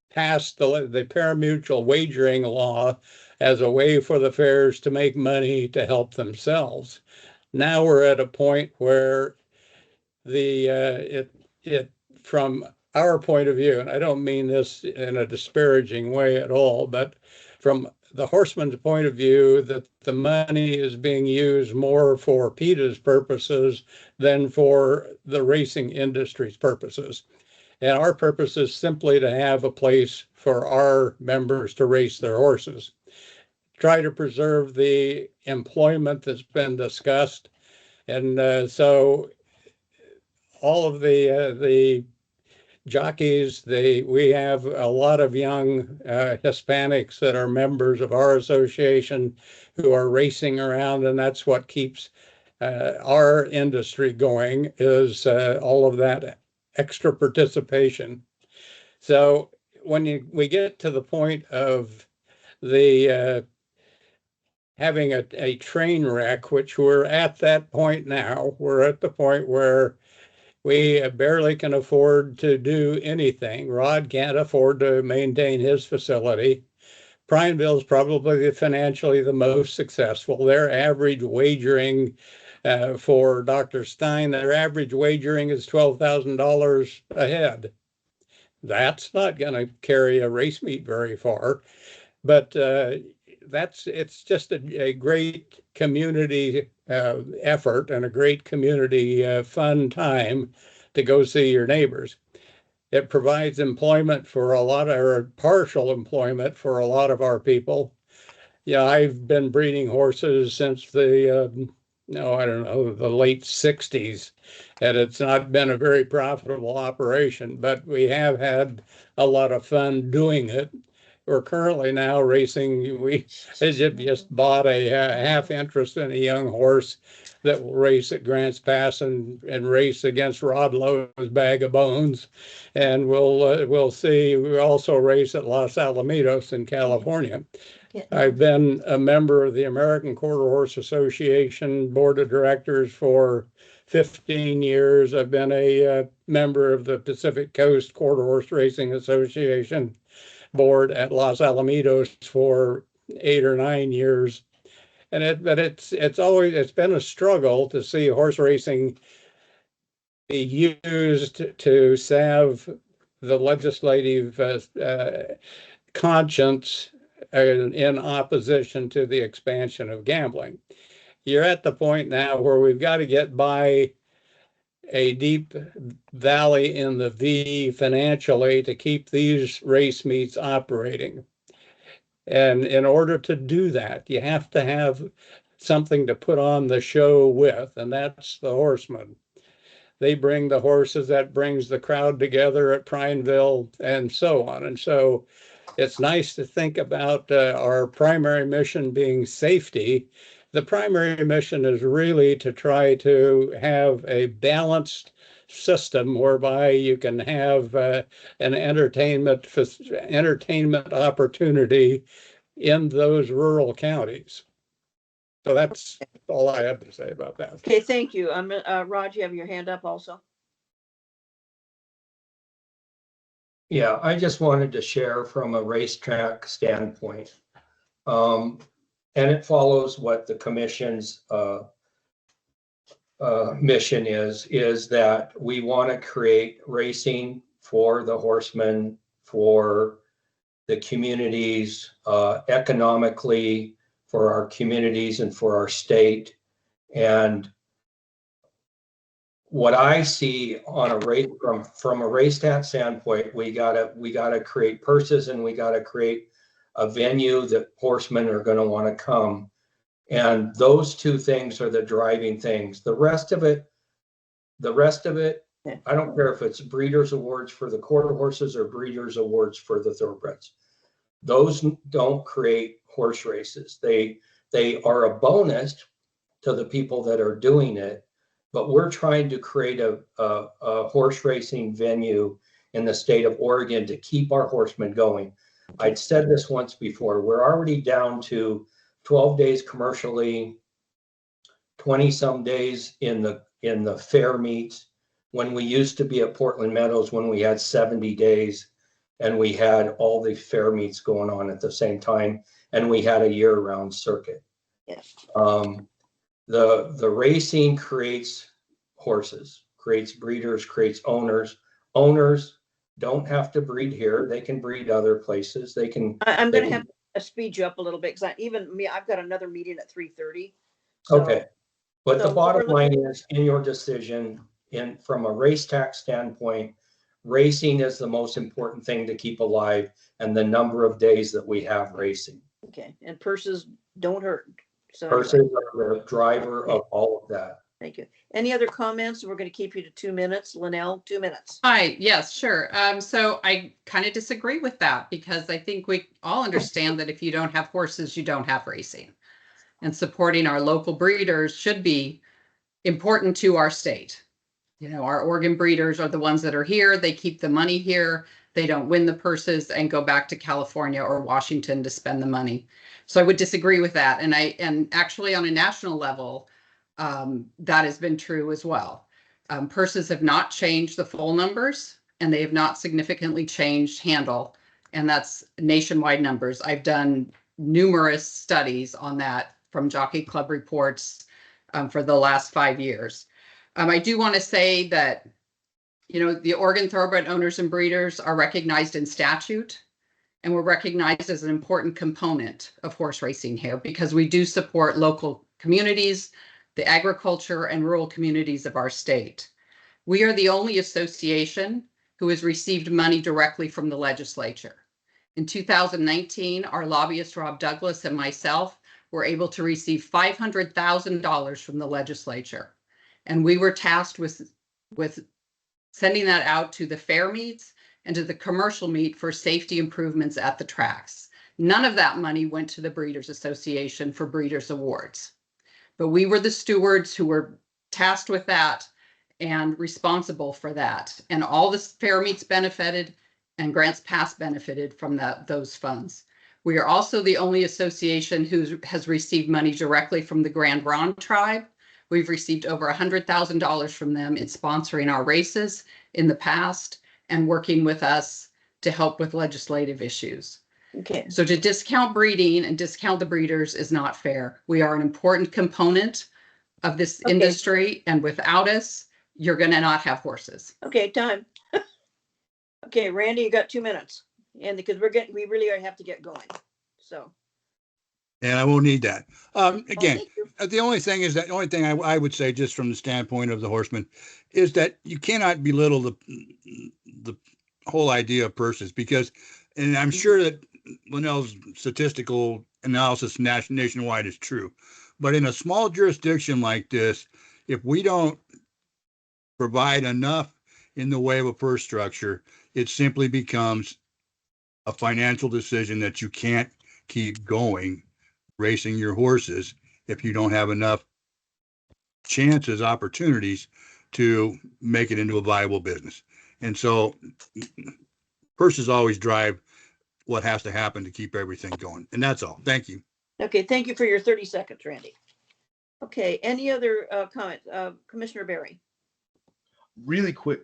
passed the parimutuel wagering law as a way for the fairs to make money to help themselves. Now we're at a point where from our point of view, and I don't mean this in a disparaging way at all, but from the Horsemen's point of view, that the money is being used more for PETA's purposes than for the racing industry's purposes. And our purpose is simply to have a place for our members to race their horses. Try to preserve the employment that's been discussed. And so all of the jockeys. We have a lot of young Hispanics that are members of our association who are racing around, and that's what keeps our industry going, is all of that extra participation. So when we get to the point of the having a train wreck, which we're at that point now, we're at the point where we barely can afford to do anything. Rod can't afford to maintain his facility. Prineville's probably financially the most successful. Their average wagering for Dr. Stein, their average wagering is $12,000 a head. That's not going to carry a race meet very far, but it's just a great community effort and a great community fun time to go see your neighbors. It provides employment for a lot of, or partial employment for a lot of our people. Yeah, I've been breeding horses since the the late 60s, and it's not been a very profitable operation, but we have had a lot of fun doing it. We're currently now racing. We just bought a half interest in a young horse that will race at Grants Pass and race against Rod Lowe's Bag of Bones. And we'll see. We also race at Los Alamitos in California. I've been a member of the American Quarter Horse Association Board of Directors for 15 years. I've been a member of the Pacific Coast Quarter Horse Racing Association board at Los Alamitos for 8 or 9 years. And it's been a struggle to see horse racing be used to salve the legislative conscience in opposition to the expansion of gambling. You're at the point now where we've got to get by a deep valley in the V financially to keep these race meets operating. And in order to do that, you have to have something to put on the show with, and that's the horsemen. They bring the horses, that brings the crowd together at Prineville, and so on. And so it's nice to think about our primary mission being safety. The primary mission is really to try to have a balanced system whereby you can have an entertainment opportunity in those rural counties. So that's all I have to say about that. Okay, thank you. Rod, you have your hand up also. Yeah, I just wanted to share from a racetrack standpoint. And it follows what the commission's mission is that we want to create racing for the horsemen, for the communities, economically, for our communities and for our state. And what I see on a race from a racetrack standpoint, we gotta create purses, and we gotta create a venue that horsemen are going to want to come. And those two things are the driving things. The rest of it, I don't care if it's breeders awards for the quarter horses or breeders awards for the thoroughbreds. Those don't create horse races. They are a bonus to the people that are doing it, but we're trying to create a horse racing venue in the state of Oregon to keep our horsemen going. I'd said this once before, we're already down to 12 days commercially, 20 some days in the fair meets, when we used to be at Portland Meadows when we had 70 days and we had all the fair meets going on at the same time, and we had a year-round circuit. Yes. The racing creates horses, creates breeders, creates owners. Owners don't have to breed here. They can breed other places. They can. I'm going to have to speed you up a little bit because I've got another meeting at 3:30. So, okay. But the bottom line is, in your decision, from a race tax standpoint, racing is the most important thing to keep alive, and the number of days that we have racing. Okay. And purses don't hurt. So Purses are the driver of all of that. Thank you. Any other comments? We're going to keep you to 2 minutes. Linnell, 2 minutes. Hi, yes, sure. So I kind of disagree with that because I think we all understand that if you don't have horses, you don't have racing. And supporting our local breeders should be important to our state. You know, our Oregon breeders are the ones that are here. They keep the money here. They don't win the purses and go back to California or Washington to spend the money. So I would disagree with that. And actually on a national level, that has been true as well. Purses have not changed the full numbers and they have not significantly changed handle. And that's nationwide numbers. I've done numerous studies on that from Jockey Club reports for the last 5 years. I do want to say that, you know, the Oregon Thoroughbred Owners and Breeders are recognized in statute, and we're recognized as an important component of horse racing here because we do support local communities, the agriculture and rural communities of our state. We are the only association who has received money directly from the legislature. In 2019, our lobbyist, Rob Douglas, and myself were able to receive $500,000 from the legislature. And we were tasked with sending that out to the fair meets and to the commercial meet for safety improvements at the tracks. None of that money went to the Breeders Association for Breeders Awards. But we were the stewards who were tasked with that and responsible for that. And all the fair meets benefited and Grants Pass benefited from those funds. We are also the only association who has received money directly from the Grand Ronde tribe. We've received over $100,000 from them in sponsoring our races in the past and working with us to help with legislative issues. Okay. So to discount breeding and discount the breeders is not fair. We are an important component of this industry, and without us, you're going to not have horses. Okay, time. Okay, Randy, you got 2 minutes. And because we really have to get going. So. And I won't need that. Again, thank you. the only thing I would say, just from the standpoint of the horseman, is that you cannot belittle the whole idea of purses because, and I'm sure that Linnell's statistical analysis nationwide is true, but in a small jurisdiction like this, if we don't provide enough in the way of a purse structure, it simply becomes a financial decision that you can't keep going racing your horses if you don't have enough chances, opportunities to make it into a viable business. And so purses always drive what has to happen to keep everything going. And that's all. Thank you. Okay, thank you for your 30 seconds, Randy. Okay, any other comment? Commissioner Berry? Really quick,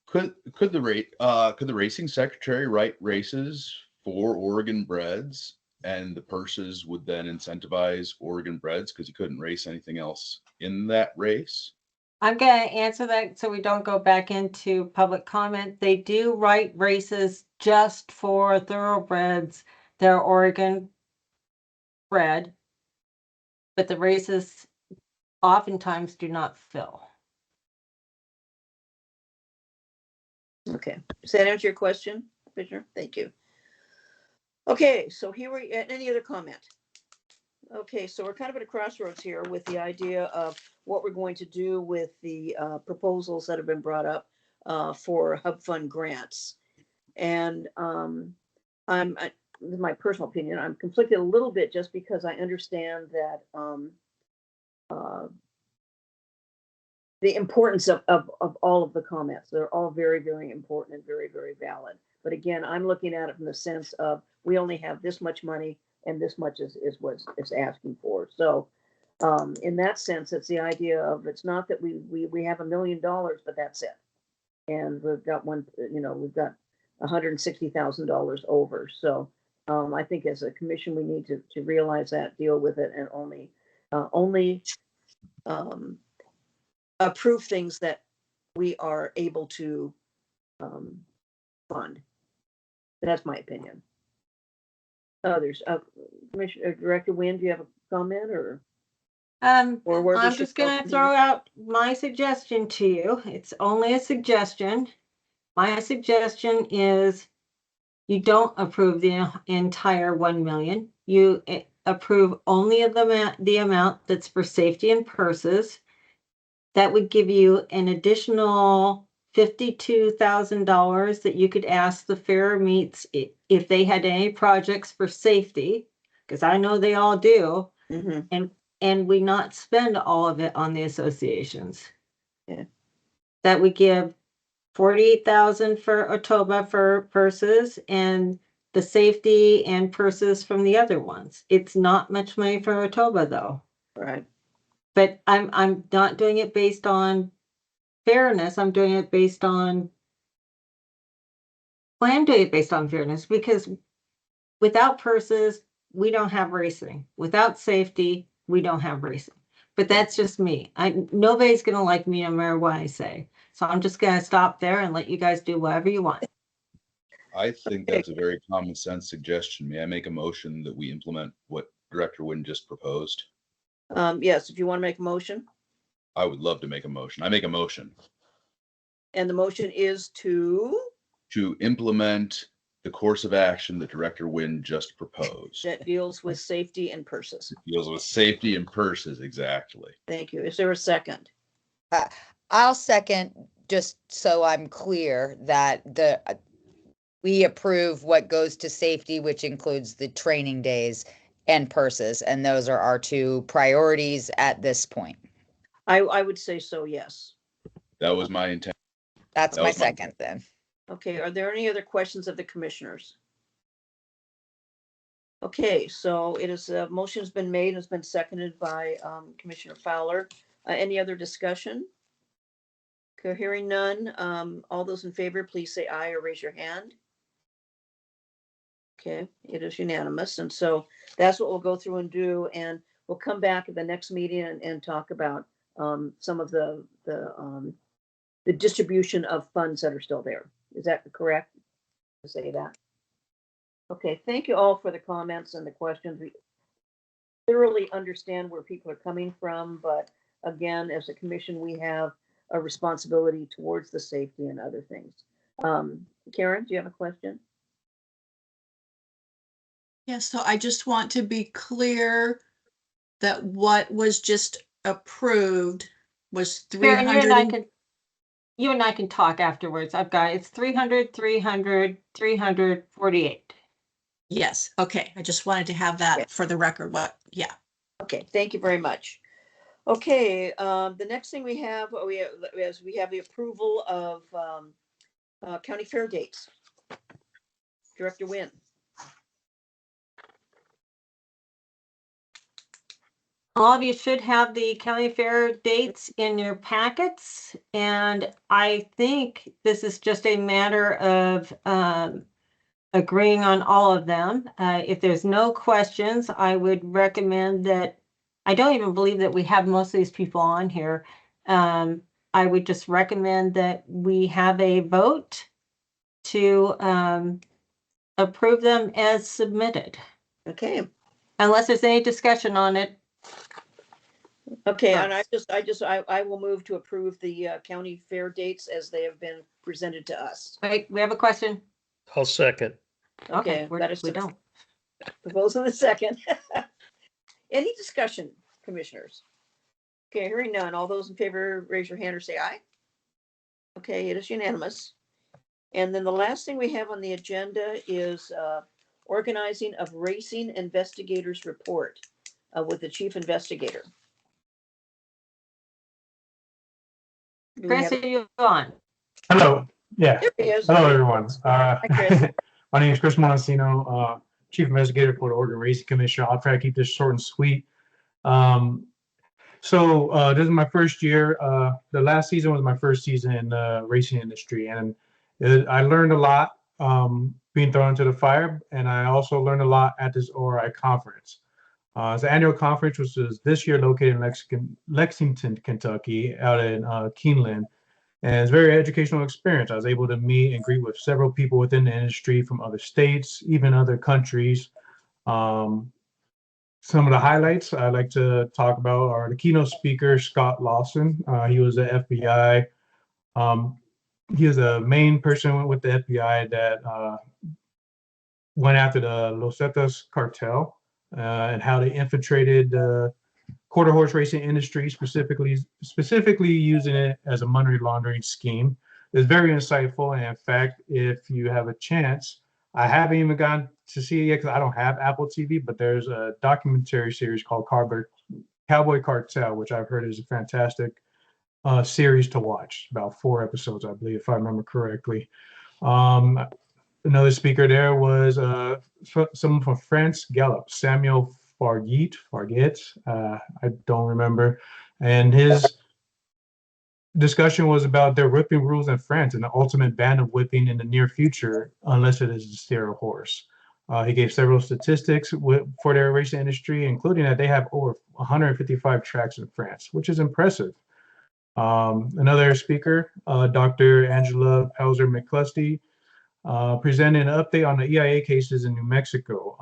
could the racing secretary write races for Oregon breds, and the purses would then incentivize Oregon breds because he couldn't race anything else in that race? I'm going to answer that so we don't go back into public comment. They do write races just for thoroughbreds. They're Oregon bred, but the races oftentimes do not fill. Okay, does that answer your question, Commissioner? Thank you. Okay, so any other comment? Okay, so we're kind of at a crossroads here with the idea of what we're going to do with the proposals that have been brought up for Hub Fund grants. And this is my personal opinion, I'm conflicted a little bit just because I understand that the importance of all of the comments. They're all very, very important and very, very valid. But again, I'm looking at it from the sense of we only have this much money and this much is what it's asking for. So in that sense, it's the idea of, it's not that we have $1 million, but that's it. And we've got we've got $160,000 over. So I think as a commission, we need to realize that, deal with it, and only approve things that we are able to fund. That's my opinion. Others, Commissioner Director Wynn, do you have a comment or where I'm just going to throw out my suggestion to you. It's only a suggestion. My suggestion is you don't approve the entire 1 million. You approve only of the amount that's for safety and purses. that would give you an additional $52,000 that you could ask the fair meets if they had any projects for safety, because I know they all do, Mhm. and we not spend all of it on the associations. Yeah. That would give 48,000 for Otoba for purses and the safety and purses from the other ones. It's not much money for Otoba though. Right. But I'm not doing it based on fairness. I'm doing it based on, well, I'm doing it based on fairness because without purses, we don't have racing. Without safety, we don't have racing. But that's just me. Nobody's gonna like me no matter what I say. So I'm just gonna stop there and let you guys do whatever you want. I think that's a very common sense suggestion. May I make a motion that we implement what Director Wynn just proposed? Yes, if you want to make a motion, I would love to make a motion. I make a motion and the motion is to, to implement the course of action that Director Wynn just proposed. that deals with safety and purses. Deals with safety and purses, exactly. Thank you. Is there a second? I'll second, just so I'm clear that we approve what goes to safety, which includes the training days and purses, and those are our two priorities at this point. I would say so, yes. That was my intent. That's That my was my- second then. Okay, are there any other questions of the commissioners? Okay, so it is, a motion's been made and it's been seconded by Commissioner Fowler. Any other discussion? Okay, hearing none. All those in favor, please say aye or raise your hand. Okay, it is unanimous. And so that's what we'll go through and do. And we'll come back at the next meeting and talk about some of the distribution of funds that are still there. Is that correct to say that? Okay, thank you all for the comments and the questions. We thoroughly understand where people are coming from, but again, as a commission, we have a responsibility towards the safety and other things. Karen, do you have a question? Yes, so I just want to be clear that what was just approved was Karen, 300. you and I can talk afterwards. It's 300, 300, 348. Yes, okay. I just wanted to have that for the record. Yeah. Okay, thank you very much. Okay, the next thing we have the approval of county fair dates. Director Wynn. All of you should have the county fair dates in your packets, and I think this is just a matter of agreeing on all of them. If there's no questions, I would recommend that, I don't even believe that we have most of these people on here. I would just recommend that we have a vote to approve them as submitted. Okay. Unless there's any discussion on it. Okay, and I will move to approve the county fair dates as they have been presented to us. Wait, we have a question? I'll second. Okay, we don't. Proposal in a second. Any discussion, commissioners? Okay, hearing none. All those in favor, raise your hand or say aye. Okay, it is unanimous. And then the last thing we have on the agenda is organizing of racing investigators report with the chief investigator. Chris, are you on? Hello. Yeah. There he is. Hello, everyone. Chris. My name is Chris Montesino, Chief Investigator for the Oregon Racing Commission. I'll try to keep this short and sweet. So this is my first year. The last season was my first season in the racing industry, and I learned a lot being thrown into the fire, and I also learned a lot at this ORI conference. It's an annual conference, which is this year located in Lexington, Kentucky, out in Keeneland. And it's a very educational experience. I was able to meet and greet with several people within the industry from other states, even other countries. Some of the highlights I'd like to talk about are the keynote speaker, Scott Lawson. He was the FBI. He was the main person with the FBI that went after the Los Zetas cartel and how they infiltrated the quarter horse racing industry, specifically using it as a money laundering scheme. It's very insightful. And in fact, if you have a chance, I haven't even gotten to see it yet because I don't have Apple TV, but there's a documentary series called Cowboy Cartel, which I've heard is a fantastic series to watch. About 4 episodes, I believe, if I remember correctly. Another speaker there was someone from France Gallup, Samuel Farguet. I don't remember. And his discussion was about their whipping rules in France and the ultimate ban of whipping in the near future, unless it is to steer a horse. He gave several statistics for their racing industry, including that they have over 155 tracks in France, which is impressive. Another speaker, Dr. Angela Pelzer-McCluskey, presented an update on the EIA cases in New Mexico,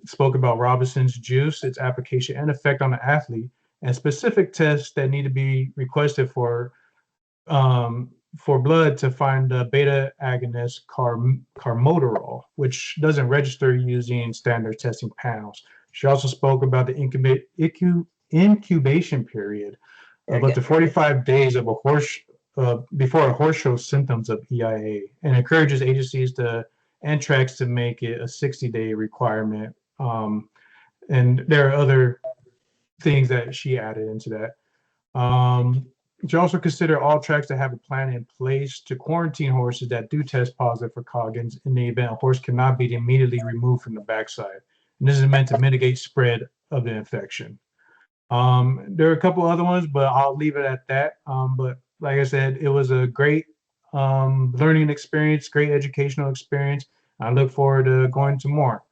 spoke about Robinson's juice, its application and effect on the athlete, and specific tests that need to be requested for blood to find the beta agonist carmoterol, which doesn't register using standard testing panels. She also spoke about the incubation period of up to 45 days of a horse before a horse shows symptoms of EIA, and encourages agencies and tracks to make it a 60-day requirement. And there are other things that she added into that. She also considered all tracks to have a plan in place to quarantine horses that do test positive for Coggins in the event a horse cannot be immediately removed from the backside. And this is meant to mitigate spread of the infection. There are a couple other ones, but I'll leave it at that. But like I said, it was a great learning experience, great educational experience. I look forward to going to more.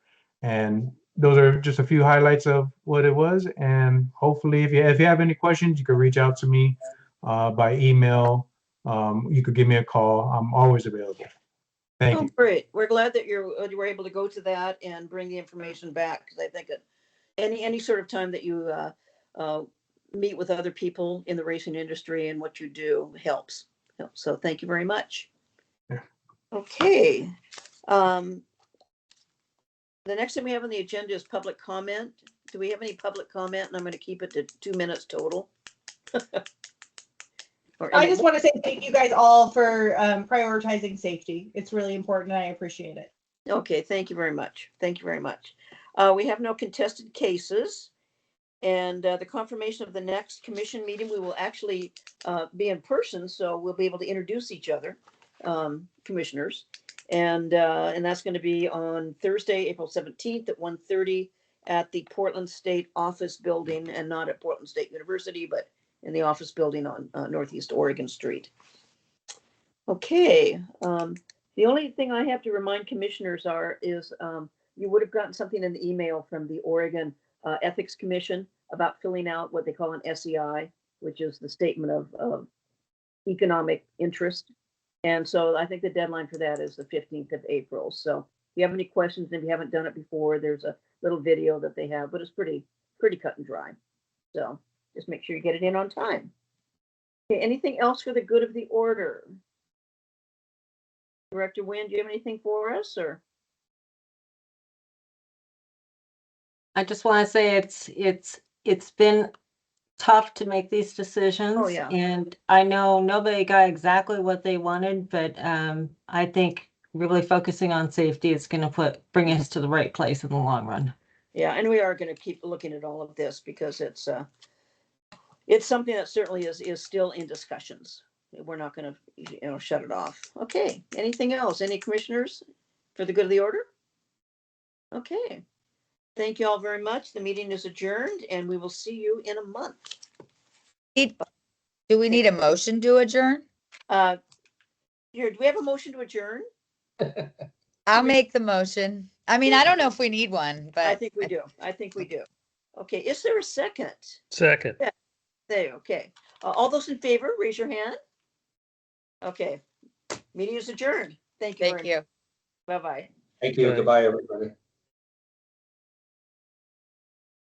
And those are just a few highlights of what it was. And hopefully, if you have any questions, you can reach out to me by email. You could give me a call. I'm always available. Thank you. Great. We're glad that you were able to go to that and bring the information back, because I think that any sort of time that you meet with other people in the racing industry and what you do helps. So thank you very much. Yeah. Okay. The next thing we have on the agenda is public comment. Do we have any public comment? And I'm going to keep it to 2 minutes total. I just want to say thank you guys all for prioritizing safety. It's really important and I appreciate it. Okay, thank you very much. Thank you very much. We have no contested cases. And the confirmation of the next commission meeting, we will actually be in person, so we'll be able to introduce each other, commissioners. And that's going to be on Thursday, April 17th at 1:30 at the Portland State Office Building, and not at Portland State University, but in the office building on Northeast Oregon Street. Okay. The only thing I have to remind commissioners is you would have gotten something in the email from the Oregon Ethics Commission about filling out what they call an SEI, which is the statement of economic interest. And so I think the deadline for that is the 15th of April. So if you have any questions, if you haven't done it before, there's a little video that they have, but it's pretty cut and dry. So just make sure you get it in on time. Okay, anything else for the good of the order? Director Nguyen, do you have anything for us, or? I just want to say it's been tough to make these decisions. Oh, yeah. And I know nobody got exactly what they wanted, but I think really focusing on safety is going to bring us to the right place in the long run. Yeah, and we are going to keep looking at all of this because it's something that certainly is still in discussions. We're not going to shut it off. Okay. Anything else? Any commissioners for the good of the order? Okay. Thank you all very much. The meeting is adjourned, and we will see you in a month. Do we need a motion to adjourn? Here, do we have a motion to adjourn? I'll make the motion. I mean, I don't know if we need one, but I think we do. I think we do. Okay. Is there a second? Second. Yeah. There. Okay. All those in favor, raise your hand. Okay. Meeting is adjourned. Thank you. Thank you. Bye-bye. Thank you. Right. Goodbye, everybody.